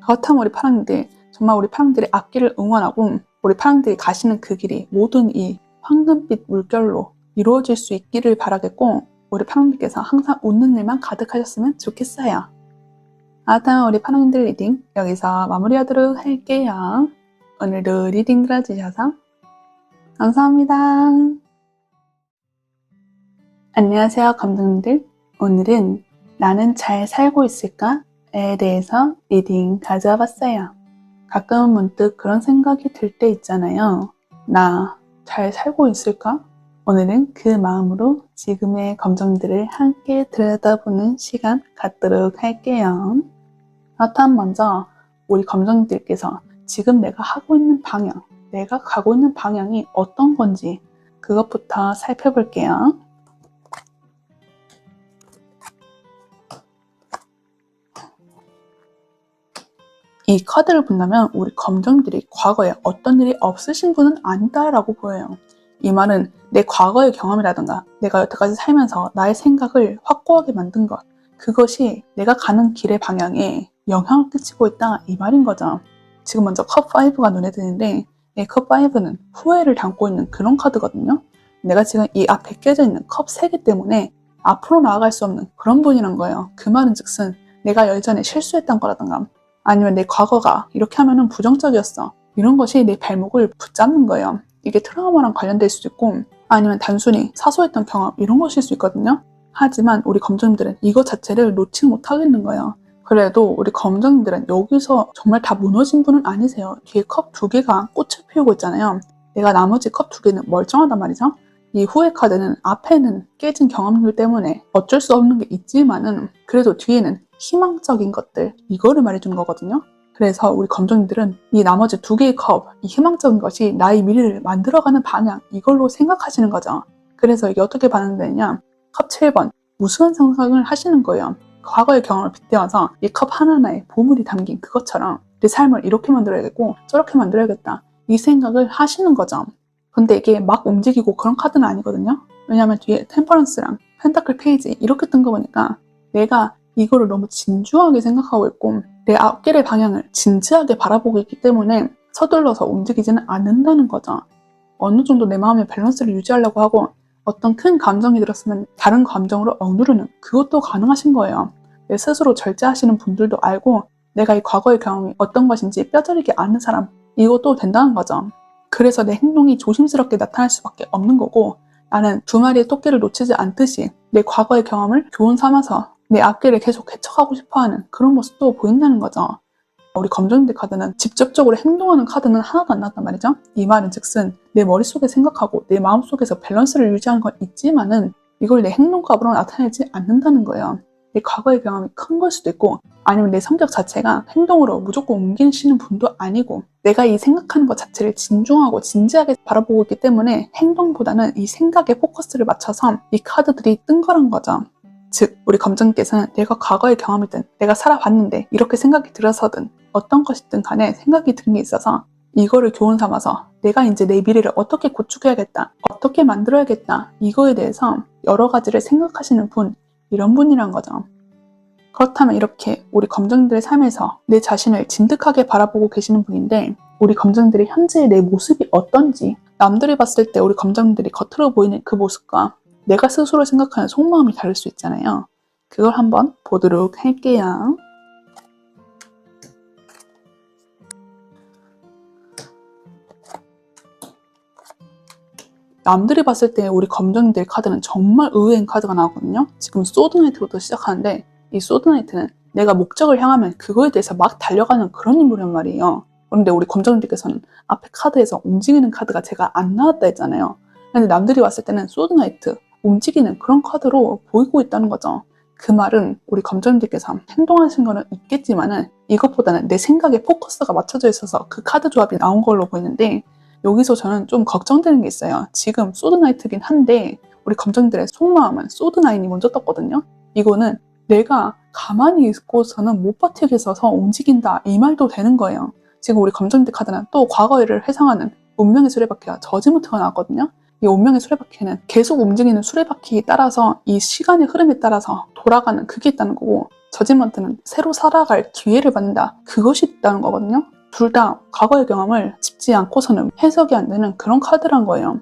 Speaker 1: 그렇다면 우리 파랑들 정말 우리 파랑들의 앞길을 응원하고 우리 파랑들이 가시는 그 길이 모든 이 황금빛 물결로 이루어질 수 있기를 바라겠고, 우리 파랑들께서 항상 웃는 일만 가득하셨으면 좋겠어요. 다음 우리 파랑들 리딩 여기서 마무리하도록 할게요. 오늘도 리딩 들어주셔서 감사합니다. 안녕하세요, 감독님들. 오늘은 나는 잘 살고 있을까에 대해서 리딩 가져와 봤어요. 가끔은 문득 그런 생각이 들 때 있잖아요. 나 잘 살고 있을까? 오늘은 그 마음으로 지금의 감정들을 함께 들여다보는 시간 갖도록 할게요. 그렇다면 먼저 우리 감정들께서 지금 내가 하고 있는 방향, 내가 가고 있는 방향이 어떤 건지 그것부터 살펴볼게요. 이 카드를 본다면 우리 감정들이 과거에 어떤 일이 없으신 분은 아니다라고 보여요. 이 말은 내 과거의 경험이라든가 내가 여태까지 살면서 나의 생각을 확고하게 만든 것, 그것이 내가 가는 길의 방향에 영향을 끼치고 있다 이 말인 거죠. 지금 먼저 컵5가 눈에 드는데 이 컵5는 후회를 담고 있는 그런 카드거든요. 내가 지금 이 앞에 깨져 있는 컵 3개 때문에 앞으로 나아갈 수 없는 그런 분이란 거예요. 그 말은 즉슨 내가 예전에 실수했던 거라든가 아니면 내 과거가 이렇게 하면은 부정적이었어. 이런 것이 내 발목을 붙잡는 거예요. 이게 트라우마랑 관련될 수도 있고 아니면 단순히 사소했던 경험 이런 것일 수 있거든요. 하지만 우리 검정님들은 이것 자체를 놓지 못하겠는 거예요. 그래도 우리 검정님들은 여기서 정말 다 무너진 분은 아니세요. 뒤에 컵 2개가 꽃을 피우고 있잖아요. 내가 나머지 컵 2개는 멀쩡하단 말이죠. 이 후회 카드는 앞에는 깨진 경험들 때문에 어쩔 수 없는 게 있지만은 그래도 뒤에는 희망적인 것들, 이거를 말해주는 거거든요. 그래서 우리 검정님들은 이 나머지 2개의 컵, 이 희망적인 것이 나의 미래를 만들어가는 방향, 이걸로 생각하시는 거죠. 그래서 이게 어떻게 반응되느냐, 컵 7번, 우스운 상상을 하시는 거예요. 과거의 경험을 빗대어서 이 컵 하나하나에 보물이 담긴 그것처럼 내 삶을 이렇게 만들어야겠고 저렇게 만들어야겠다, 이 생각을 하시는 거죠. 근데 이게 막 움직이고 그런 카드는 아니거든요. 왜냐면 뒤에 템퍼런스랑 펜타클 페이지 이렇게 뜬 거 보니까 내가 이거를 너무 진중하게 생각하고 있고 내 앞길의 방향을 진지하게 바라보고 있기 때문에 서둘러서 움직이지는 않는다는 거죠. 어느 정도 내 마음의 밸런스를 유지하려고 하고 어떤 큰 감정이 들었으면 다른 감정으로 억누르는 그것도 가능하신 거예요. 내 스스로 절제하시는 분들도 알고 내가 이 과거의 경험이 어떤 것인지 뼈저리게 아는 사람, 이것도 된다는 거죠. 그래서 내 행동이 조심스럽게 나타날 수밖에 없는 거고 나는 2마리의 토끼를 놓치지 않듯이 내 과거의 경험을 교훈 삼아서 내 앞길을 계속 개척하고 싶어하는 그런 모습도 보인다는 거죠. 우리 검정님들 카드는 직접적으로 행동하는 카드는 하나도 안 나왔단 말이죠. 이 말은 즉슨 내 머릿속에 생각하고 내 마음속에서 밸런스를 유지하는 건 있지만은 이걸 내 행동값으로 나타내지 않는다는 거예요. 내 과거의 경험이 큰 걸 수도 있고 아니면 내 성격 자체가 행동으로 무조건 옮기시는 분도 아니고 내가 이 생각하는 것 자체를 진중하고 진지하게 바라보고 있기 때문에 행동보다는 이 생각에 포커스를 맞춰서 이 카드들이 뜬 거란 거죠. 즉 우리 검정님께서는 내가 과거의 경험이든 내가 살아봤는데 이렇게 생각이 들어서든 어떤 것이든 간에 생각이 든 게 있어서 이거를 교훈 삼아서 내가 이제 내 미래를 어떻게 구축해야겠다, 어떻게 만들어야겠다, 이거에 대해서 여러 가지를 생각하시는 분, 이런 분이란 거죠. 그렇다면 이렇게 우리 검정들의 삶에서 내 자신을 진득하게 바라보고 계시는 분인데 우리 검정들이 현재의 내 모습이 어떤지, 남들이 봤을 때 우리 검정들이 겉으로 보이는 그 모습과 내가 스스로 생각하는 속마음이 다를 수 있잖아요. 그걸 한번 보도록 할게요. 남들이 봤을 때 우리 검정들 카드는 정말 의외인 카드가 나오거든요. 지금 소드나이트부터 시작하는데 이 소드나이트는 내가 목적을 향하면 그거에 대해서 막 달려가는 그런 인물이란 말이에요. 그런데 우리 검정님께서는 앞에 카드에서 움직이는 카드가 제가 안 나왔다 했잖아요. 근데 남들이 봤을 때는 소드나이트, 움직이는 그런 카드로 보이고 있다는 거죠. 그 말은 우리 검정님께서 행동하신 거는 있겠지만은 이것보다는 내 생각에 포커스가 맞춰져 있어서 그 카드 조합이 나온 걸로 보이는데 여기서 저는 좀 걱정되는 게 있어요. 지금 소드나이트긴 한데 우리 검정들의 속마음은 소드나인이 먼저 떴거든요. 이거는 내가 가만히 있고서는 못 버티겠어서 움직인다, 이 말도 되는 거예요. 지금 우리 검정들 카드는 또 과거를 회상하는 운명의 수레바퀴와 저지먼트가 나왔거든요. 이 운명의 수레바퀴는 계속 움직이는 수레바퀴에 따라서 이 시간의 흐름에 따라서 돌아가는 그게 있다는 거고 저지먼트는 새로 살아갈 기회를 받는다, 그것이 있다는 거거든요. 둘 다 과거의 경험을 짚지 않고서는 해석이 안 되는 그런 카드란 거예요.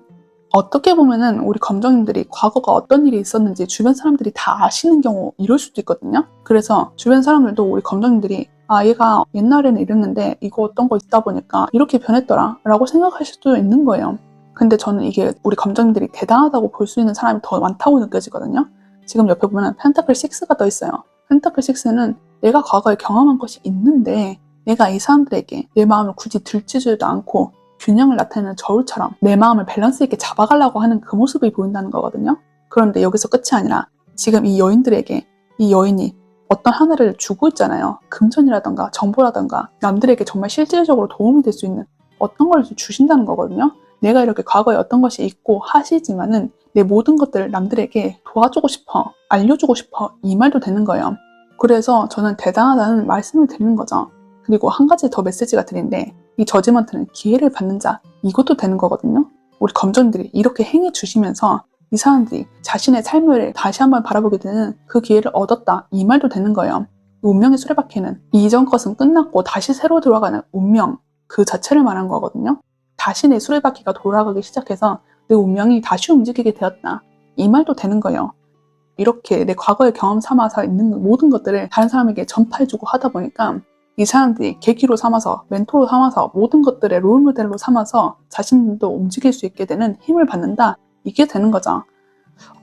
Speaker 1: 어떻게 보면은 우리 검정님들이 과거가 어떤 일이 있었는지 주변 사람들이 다 아시는 경우 이럴 수도 있거든요. 그래서 주변 사람들도 우리 검정님들이 아, 얘가 옛날에는 이랬는데 이거 어떤 거 있다 보니까 이렇게 변했더라 라고 생각할 수도 있는 거예요. 근데 저는 이게 우리 감정들이 대단하다고 볼 수 있는 사람이 더 많다고 느껴지거든요. 지금 옆에 보면 펜타클 6가 떠 있어요. 펜타클 6는 내가 과거에 경험한 것이 있는데 내가 이 사람들에게 내 마음을 굳이 들추지도 않고 균형을 나타내는 저울처럼 내 마음을 밸런스 있게 잡아가려고 하는 그 모습이 보인다는 거거든요. 그런데 여기서 끝이 아니라 지금 이 여인들에게 이 여인이 어떤 하나를 주고 있잖아요. 금전이라던가 정보라던가 남들에게 정말 실질적으로 도움이 될 수 있는 어떤 걸 주신다는 거거든요. 내가 이렇게 과거에 어떤 것이 있고 하시지만은 내 모든 것들을 남들에게 도와주고 싶어, 알려주고 싶어 이 말도 되는 거예요. 그래서 저는 대단하다는 말씀을 드리는 거죠. 그리고 한 가지 더 메시지가 드린데 이 저지먼트는 기회를 받는 자 이것도 되는 거거든요. 우리 검정들이 이렇게 행해 주시면서 이 사람들이 자신의 삶을 다시 한번 바라보게 되는 그 기회를 얻었다 이 말도 되는 거예요. 운명의 수레바퀴는 이전 것은 끝났고 다시 새로 돌아가는 운명 그 자체를 말한 거거든요. 다시 내 수레바퀴가 돌아가기 시작해서 내 운명이 다시 움직이게 되었다 이 말도 되는 거예요. 이렇게 내 과거의 경험 삼아서 있는 모든 것들을 다른 사람에게 전파해주고 하다 보니까 이 사람들이 계기로 삼아서 멘토로 삼아서 모든 것들의 롤모델로 삼아서 자신도 움직일 수 있게 되는 힘을 받는다 이게 되는 거죠.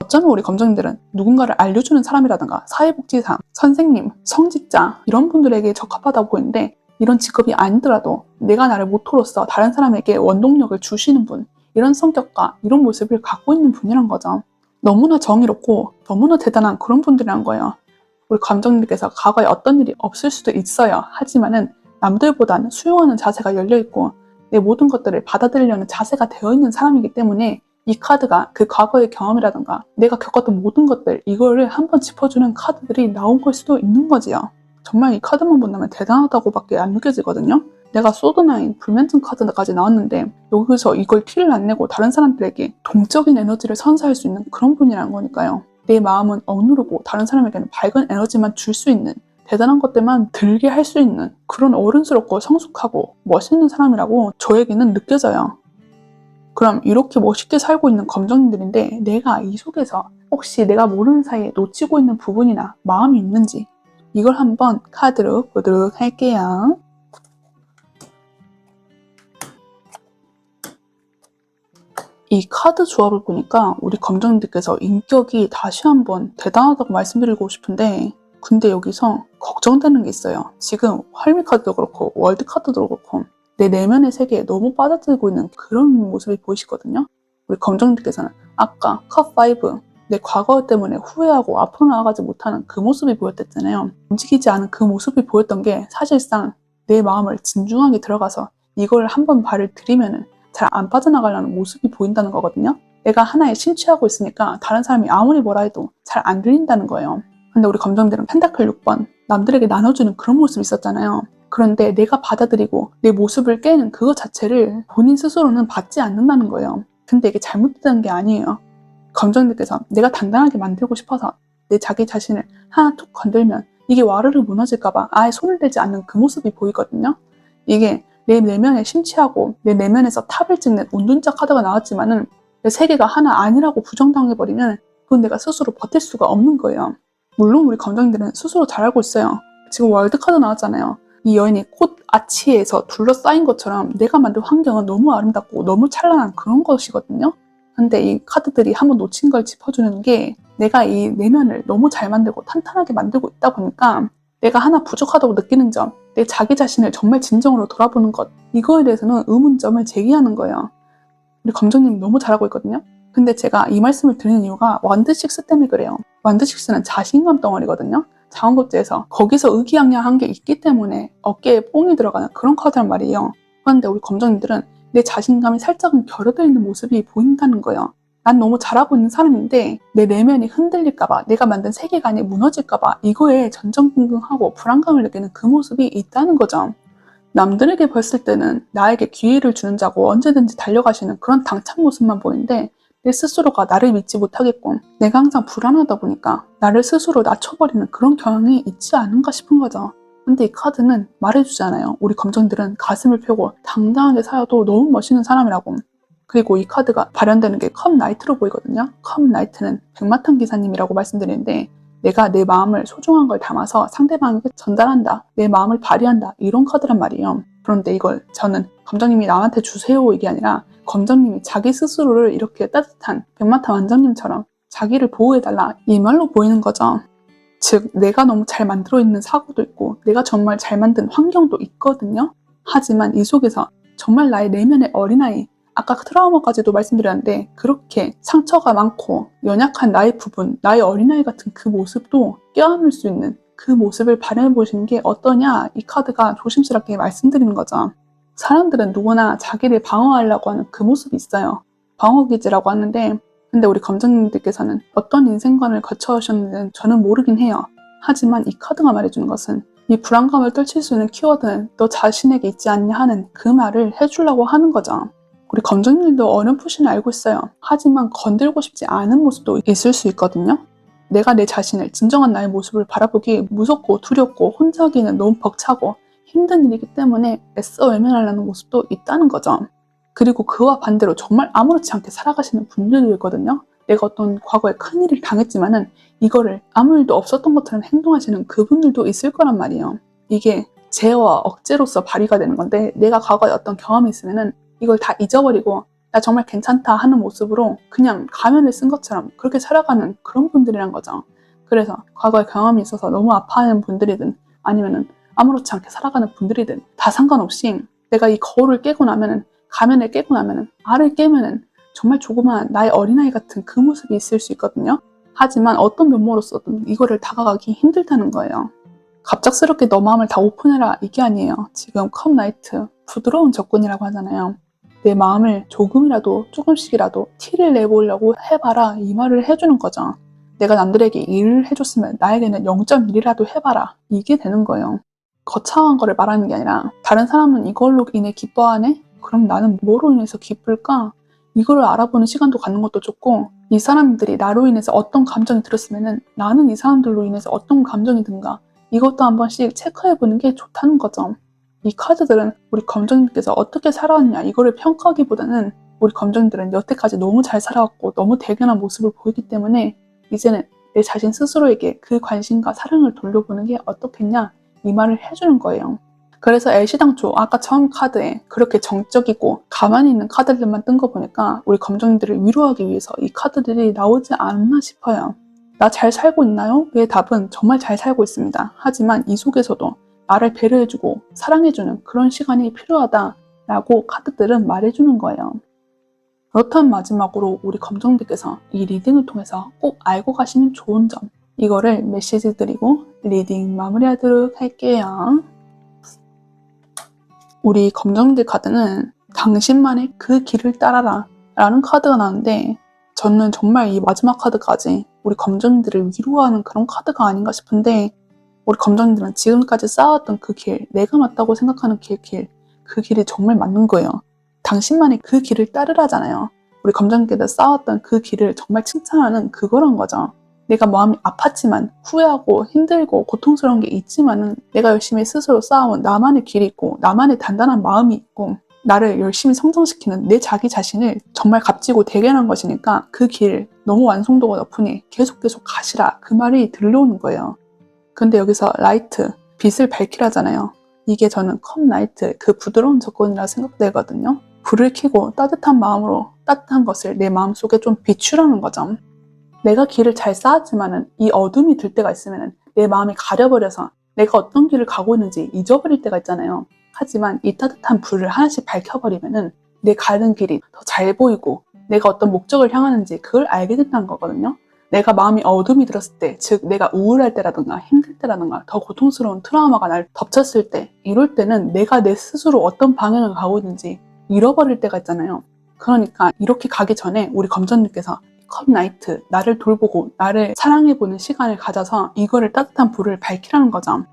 Speaker 1: 어쩌면 우리 검정들은 누군가를 알려주는 사람이라든가 사회복지사, 선생님, 성직자 이런 분들에게 적합하다고 보이는데 이런 직업이 아니더라도 내가 나를 모토로서 다른 사람에게 원동력을 주시는 분 이런 성격과 이런 모습을 갖고 있는 분이란 거죠. 너무나 정의롭고 너무나 대단한 그런 분들이란 거예요. 우리 감정님께서 과거에 어떤 일이 없을 수도 있어요. 하지만은 남들보다는 수용하는 자세가 열려있고 내 모든 것들을 받아들이려는 자세가 되어있는 사람이기 때문에 이 카드가 그 과거의 경험이라든가 내가 겪었던 모든 것들 이거를 한번 짚어주는 카드들이 나온 걸 수도 있는 거지요. 정말 이 카드만 본다면 대단하다고 밖에 안 느껴지거든요. 내가 소드나인 불면증 카드까지 나왔는데 여기서 이걸 티를 안 내고 다른 사람들에게 동적인 에너지를 선사할 수 있는 그런 분이라는 거니까요. 내 마음은 억누르고 다른 사람에게는 밝은 에너지만 줄 수 있는 대단한 것들만 들게 할 수 있는 그런 어른스럽고 성숙하고 멋있는 사람이라고 저에게는 느껴져요. 그럼 이렇게 멋있게 살고 있는 검정님들인데 내가 이 속에서 혹시 내가 모르는 사이에 놓치고 있는 부분이나 마음이 있는지 이걸 한번 카드로 보도록 할게요. 이 카드 조합을 보니까 우리 검정님들께서 인격이 다시 한번 대단하다고 말씀드리고 싶은데 근데 여기서 걱정되는 게 있어요. 지금 활미 카드도 그렇고 월드 카드도 그렇고 내 내면의 세계에 너무 빠져들고 있는 그런 모습이 보이시거든요. 우리 검정님들께서는 아까 컵5 내 과거 때문에 후회하고 앞으로 나아가지 못하는 그 모습이 보였댔잖아요. 움직이지 않은 그 모습이 보였던 게 사실상 내 마음을 진중하게 들어가서 이걸 한번 발을 들이면은 잘 안 빠져나가려는 모습이 보인다는 거거든요. 내가 하나에 심취하고 있으니까 다른 사람이 아무리 뭐라 해도 잘 안 들린다는 거예요. 근데 우리 검정들은 펜타클 6번 남들에게 나눠주는 그런 모습이 있었잖아요. 그런데 내가 받아들이고 내 모습을 깨는 그거 자체를 본인 스스로는 받지 않는다는 거예요. 근데 이게 잘못된 게 아니에요. 검정들께서 내가 단단하게 만들고 싶어서 내 자기 자신을 하나 툭 건들면 이게 와르르 무너질까봐 아예 손을 대지 않는 그 모습이 보이거든요. 이게 내 내면에 심취하고 내 내면에서 탑을 찍는 운둔자 카드가 나왔지만은 내 세계가 하나 아니라고 부정당해버리면 그건 내가 스스로 버틸 수가 없는 거예요. 물론 우리 감정들은 스스로 잘 알고 있어요. 지금 월드 카드 나왔잖아요. 이 여인이 꽃 아치에서 둘러싸인 것처럼 내가 만든 환경은 너무 아름답고 너무 찬란한 그런 것이거든요. 근데 이 카드들이 한번 놓친 걸 짚어주는 게 내가 이 내면을 너무 잘 만들고 탄탄하게 만들고 있다 보니까 내가 하나 부족하다고 느끼는 점, 내 자기 자신을 정말 진정으로 돌아보는 것 이거에 대해서는 의문점을 제기하는 거예요. 우리 검정님 너무 잘하고 있거든요. 근데 제가 이 말씀을 드리는 이유가 완드6 때문에 그래요. 완드6는 자신감 덩어리거든요. 자원급제에서 거기서 의기양양한 게 있기 때문에 어깨에 뽕이 들어가는 그런 카드란 말이에요. 그런데 우리 검정님들은 내 자신감이 살짝은 결여되어 있는 모습이 보인다는 거예요. 난 너무 잘하고 있는 사람인데 내 내면이 흔들릴까봐 내가 만든 세계관이 무너질까봐 이거에 전전긍긍하고 불안감을 느끼는 그 모습이 있다는 거죠. 남들에게 봤을 때는 나에게 기회를 주는 자고 언제든지 달려가시는 그런 당찬 모습만 보이는데 내 스스로가 나를 믿지 못하겠고 내가 항상 불안하다 보니까 나를 스스로 낮춰버리는 그런 경향이 있지 않은가 싶은 거죠. 근데 이 카드는 말해주잖아요. 우리 검정들은 가슴을 펴고 당당하게 살아도 너무 멋있는 사람이라고. 그리고 이 카드가 발현되는 게 컵 나이트로 보이거든요. 컵 나이트는 백마탄 기사님이라고 말씀드리는데 내가 내 마음을 소중한 걸 담아서 상대방에게 전달한다. 내 마음을 발휘한다. 이런 카드란 말이에요. 그런데 이걸 저는 검정님이 남한테 주세요 이게 아니라 검정님이 자기 스스로를 이렇게 따뜻한 백마탄 원장님처럼 자기를 보호해달라 이 말로 보이는 거죠. 즉 내가 너무 잘 만들어 있는 사고도 있고 내가 정말 잘 만든 환경도 있거든요. 하지만 이 속에서 정말 나의 내면의 어린아이, 아까 트라우마까지도 말씀드렸는데 그렇게 상처가 많고 연약한 나의 부분, 나의 어린아이 같은 그 모습도 껴안을 수 있는 그 모습을 발현해 보시는 게 어떠냐, 이 카드가 조심스럽게 말씀드리는 거죠. 사람들은 누구나 자기를 방어하려고 하는 그 모습이 있어요. 방어기제라고 하는데 근데 우리 검정님들께서는 어떤 인생관을 거쳐오셨는지는 저는 모르긴 해요. 하지만 이 카드가 말해주는 것은 이 불안감을 떨칠 수 있는 키워드는 너 자신에게 있지 않냐 하는 그 말을 해주려고 하는 거죠. 우리 검정님들도 어렴풋이는 알고 있어요. 하지만 건들고 싶지 않은 모습도 있을 수 있거든요. 내가 내 자신을, 진정한 나의 모습을 바라보기 무섭고 두렵고 혼자 하기는 너무 벅차고 힘든 일이기 때문에 애써 외면하려는 모습도 있다는 거죠. 그리고 그와 반대로 정말 아무렇지 않게 살아가시는 분들이 있거든요. 내가 어떤 과거에 큰일을 당했지만은 이거를 아무 일도 없었던 것처럼 행동하시는 그분들도 있을 거란 말이에요. 이게 제어와 억제로서 발휘가 되는 건데 내가 과거에 어떤 경험이 있으면은 이걸 다 잊어버리고 나 정말 괜찮다 하는 모습으로 그냥 가면을 쓴 것처럼 그렇게 살아가는 그런 분들이란 거죠. 그래서 과거에 경험이 있어서 너무 아파하는 분들이든 아니면은 아무렇지 않게 살아가는 분들이든 다 상관없이 내가 이 거울을 깨고 나면은 가면을 깨고 나면은 알을 깨면은 정말 조그마한 나의 어린아이 같은 그 모습이 있을 수 있거든요. 하지만 어떤 면모로서든 이거를 다가가기 힘들다는 거예요. 갑작스럽게 너 마음을 다 오픈해라 이게 아니에요. 지금 컵 나이트 부드러운 접근이라고 하잖아요. 내 마음을 조금씩이라도 티를 내보려고 해봐라 이 말을 해주는 거죠. 내가 남들에게 1을 해줬으면 나에게는 0.1이라도 해봐라 이게 되는 거예요. 거창한 거를 말하는 게 아니라 다른 사람은 이걸로 인해 기뻐하네? 그럼 나는 뭐로 인해서 기쁠까? 이거를 알아보는 시간도 갖는 것도 좋고 이 사람들이 나로 인해서 어떤 감정이 들었으면은 나는 이 사람들로 인해서 어떤 감정이 든가 이것도 한 번씩 체크해보는 게 좋다는 거죠. 이 카드들은 우리 검정님께서 어떻게 살아왔냐 이거를 평가하기보다는 우리 검정들은 여태까지 너무 잘 살아왔고 너무 대견한 모습을 보이기 때문에 이제는 내 자신 스스로에게 그 관심과 사랑을 돌려보는 게 어떻겠냐 이 말을 해주는 거예요. 그래서 애시당초 아까 처음 카드에 그렇게 정적이고 가만히 있는 카드들만 뜬 거 보니까 우리 검정님들을 위로하기 위해서 이 카드들이 나오지 않나 싶어요. 나 잘 살고 있나요? 의 답은 정말 잘 살고 있습니다. 하지만 이 속에서도 나를 배려해주고 사랑해주는 그런 시간이 필요하다라고 카드들은 말해주는 거예요. 그렇다면 마지막으로 우리 검정님께서 이 리딩을 통해서 꼭 알고 가시면 좋은 점 이거를 메시지 드리고 리딩 마무리하도록 할게요. 우리 검정들 카드는 당신만의 그 길을 따라라 라는 카드가 나오는데 저는 정말 이 마지막 카드까지 우리 검정들을 위로하는 그런 카드가 아닌가 싶은데 우리 검정들은 지금까지 쌓아왔던 그 길, 내가 맞다고 생각하는 그 길이 정말 맞는 거예요. 당신만의 그 길을 따르라잖아요. 우리 검정들이 쌓아왔던 그 길을 정말 칭찬하는 그거란 거죠. 내가 마음이 아팠지만 후회하고 힘들고 고통스러운 게 있지만은 내가 열심히 스스로 쌓아온 나만의 길이 있고 나만의 단단한 마음이 있고 나를 열심히 성장시키는 내 자기 자신을 정말 값지고 대견한 것이니까 그 길 너무 완성도가 높으니 계속 가시라 그 말이 들려오는 거예요. 근데 여기서 라이트, 빛을 밝히라잖아요. 이게 저는 컵 라이트, 그 부드러운 접근이라 생각되거든요. 불을 켜고 따뜻한 마음으로 따뜻한 것을 내 마음속에 좀 비추라는 거죠. 내가 길을 잘 쌓았지만은 이 어둠이 들 때가 있으면은 내 마음이 가려버려서 내가 어떤 길을 가고 있는지 잊어버릴 때가 있잖아요. 하지만 이 따뜻한 불을 하나씩 밝혀버리면은 내 가는 길이 더 잘 보이고 내가 어떤 목적을 향하는지 그걸 알게 된다는 거거든요. 내가 마음이 어둠이 들었을 때, 즉 내가 우울할 때라든가 힘들 때라든가 더 고통스러운 트라우마가 날 덮쳤을 때 이럴 때는 내가 내 스스로 어떤 방향을 가고 있는지 잃어버릴 때가 있잖아요. 그러니까 이렇게 가기 전에 우리 검정님께서 컵 나이트, 나를 돌보고 나를 사랑해보는 시간을 가져서 이거를 따뜻한 불을 밝히라는 거죠.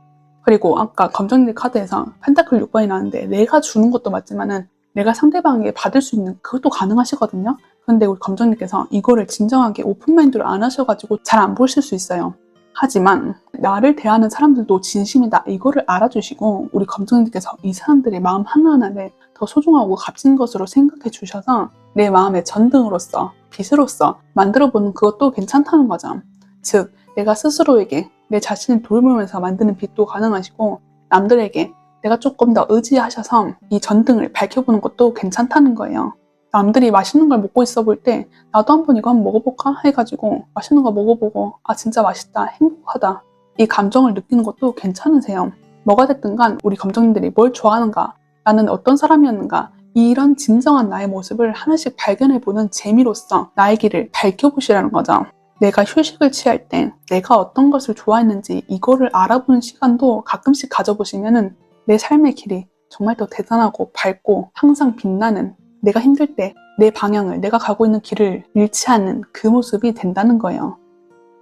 Speaker 1: 그리고 아까 검정님 카드에서 펜타클 6번이 나왔는데 내가 주는 것도 맞지만은 내가 상대방에게 받을 수 있는 그것도 가능하시거든요. 근데 우리 검정님께서 이거를 진정하게 오픈마인드로 안 하셔가지고 잘 안 보실 수 있어요. 하지만 나를 대하는 사람들도 진심이다 이거를 알아주시고 우리 검정님께서 이 사람들의 마음 하나하나를 더 소중하고 값진 것으로 생각해 주셔서 내 마음의 전등으로서 빛으로서 만들어보는 그것도 괜찮다는 거죠. 즉 내가 스스로에게 내 자신을 돌보면서 만드는 빛도 가능하시고 남들에게 내가 조금 더 의지하셔서 이 전등을 밝혀보는 것도 괜찮다는 거예요. 남들이 맛있는 걸 먹고 있어 볼 때 나도 한번 이거 한번 먹어볼까 해가지고 맛있는 거 먹어보고 아 진짜 맛있다 행복하다 이 감정을 느끼는 것도 괜찮으세요. 뭐가 됐든 간 우리 검정님들이 뭘 좋아하는가 나는 어떤 사람이었는가 이런 진정한 나의 모습을 하나씩 발견해보는 재미로서 나의 길을 밝혀보시라는 거죠. 내가 휴식을 취할 때 내가 어떤 것을 좋아했는지 이거를 알아보는 시간도 가끔씩 가져보시면은 내 삶의 길이 정말 더 대단하고 밝고 항상 빛나는 내가 힘들 때 내 방향을 내가 가고 있는 길을 잃지 않는 그 모습이 된다는 거예요.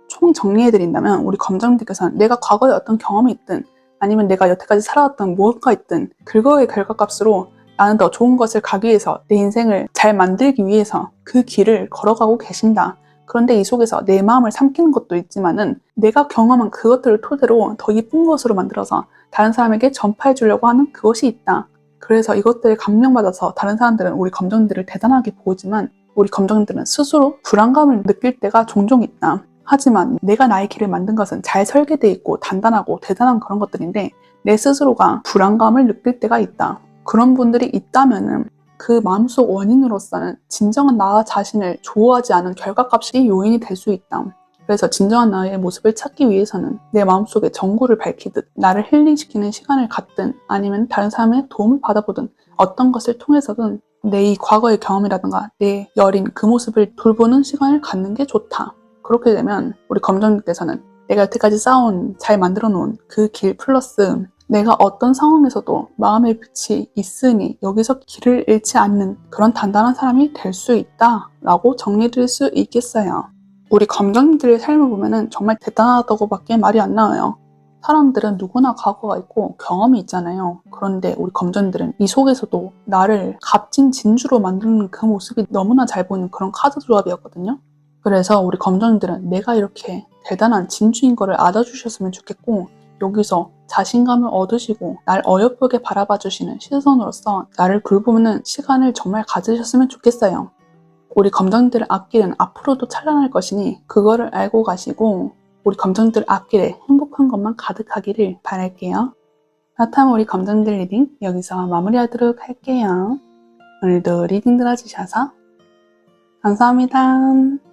Speaker 1: 총 정리해드린다면 우리 검정님들께서는 내가 과거에 어떤 경험이 있든 아니면 내가 여태까지 살아왔던 무엇가 있든 그거의 결과값으로 나는 더 좋은 것을 가기 위해서 내 인생을 잘 만들기 위해서 그 길을 걸어가고 계신다. 그런데 이 속에서 내 마음을 삼키는 것도 있지만은 내가 경험한 그것들을 토대로 더 이쁜 것으로 만들어서 다른 사람에게 전파해 주려고 하는 그것이 있다. 그래서 이것들에 감명받아서 다른 사람들은 우리 검정들을 대단하게 보지만 우리 검정들은 스스로 불안감을 느낄 때가 종종 있다. 하지만 내가 나의 길을 만든 것은 잘 설계되어 있고 단단하고 대단한 그런 것들인데 내 스스로가 불안감을 느낄 때가 있다. 그런 분들이 있다면은 그 마음속 원인으로서는 진정한 나 자신을 좋아하지 않은 결과값이 요인이 될 수 있다. 그래서 진정한 나의 모습을 찾기 위해서는 내 마음속에 전구를 밝히듯 나를 힐링시키는 시간을 갖든 아니면 다른 사람의 도움을 받아보든 어떤 것을 통해서든 내 이 과거의 경험이라든가 내 여린 그 모습을 돌보는 시간을 갖는 게 좋다. 그렇게 되면 우리 검정님께서는 내가 여태까지 쌓아온 잘 만들어 놓은 그 길 플러스 내가 어떤 상황에서도 마음의 빛이 있으니 여기서 길을 잃지 않는 그런 단단한 사람이 될 수 있다 라고 정리드릴 수 있겠어요. 우리 검정님들의 삶을 보면 정말 대단하다고 밖에 말이 안 나와요. 사람들은 누구나 과거가 있고 경험이 있잖아요. 그런데 우리 검정님들은 이 속에서도 나를 값진 진주로 만드는 그 모습이 너무나 잘 보이는 그런 카드 조합이었거든요. 그래서 우리 검정님들은 내가 이렇게 대단한 진주인 거를 알아주셨으면 좋겠고 여기서 자신감을 얻으시고 날 어여쁘게 바라봐 주시는 시선으로서 나를 돌보는 시간을 정말 가지셨으면 좋겠어요. 우리 검정들 앞길은 앞으로도 찬란할 것이니 그거를 알고 가시고 우리 검정들 앞길에 행복한 것만 가득하기를 바랄게요. 그렇다면 우리 검정들 리딩 여기서 마무리하도록 할게요. 오늘도 리딩 들어주셔서 감사합니다.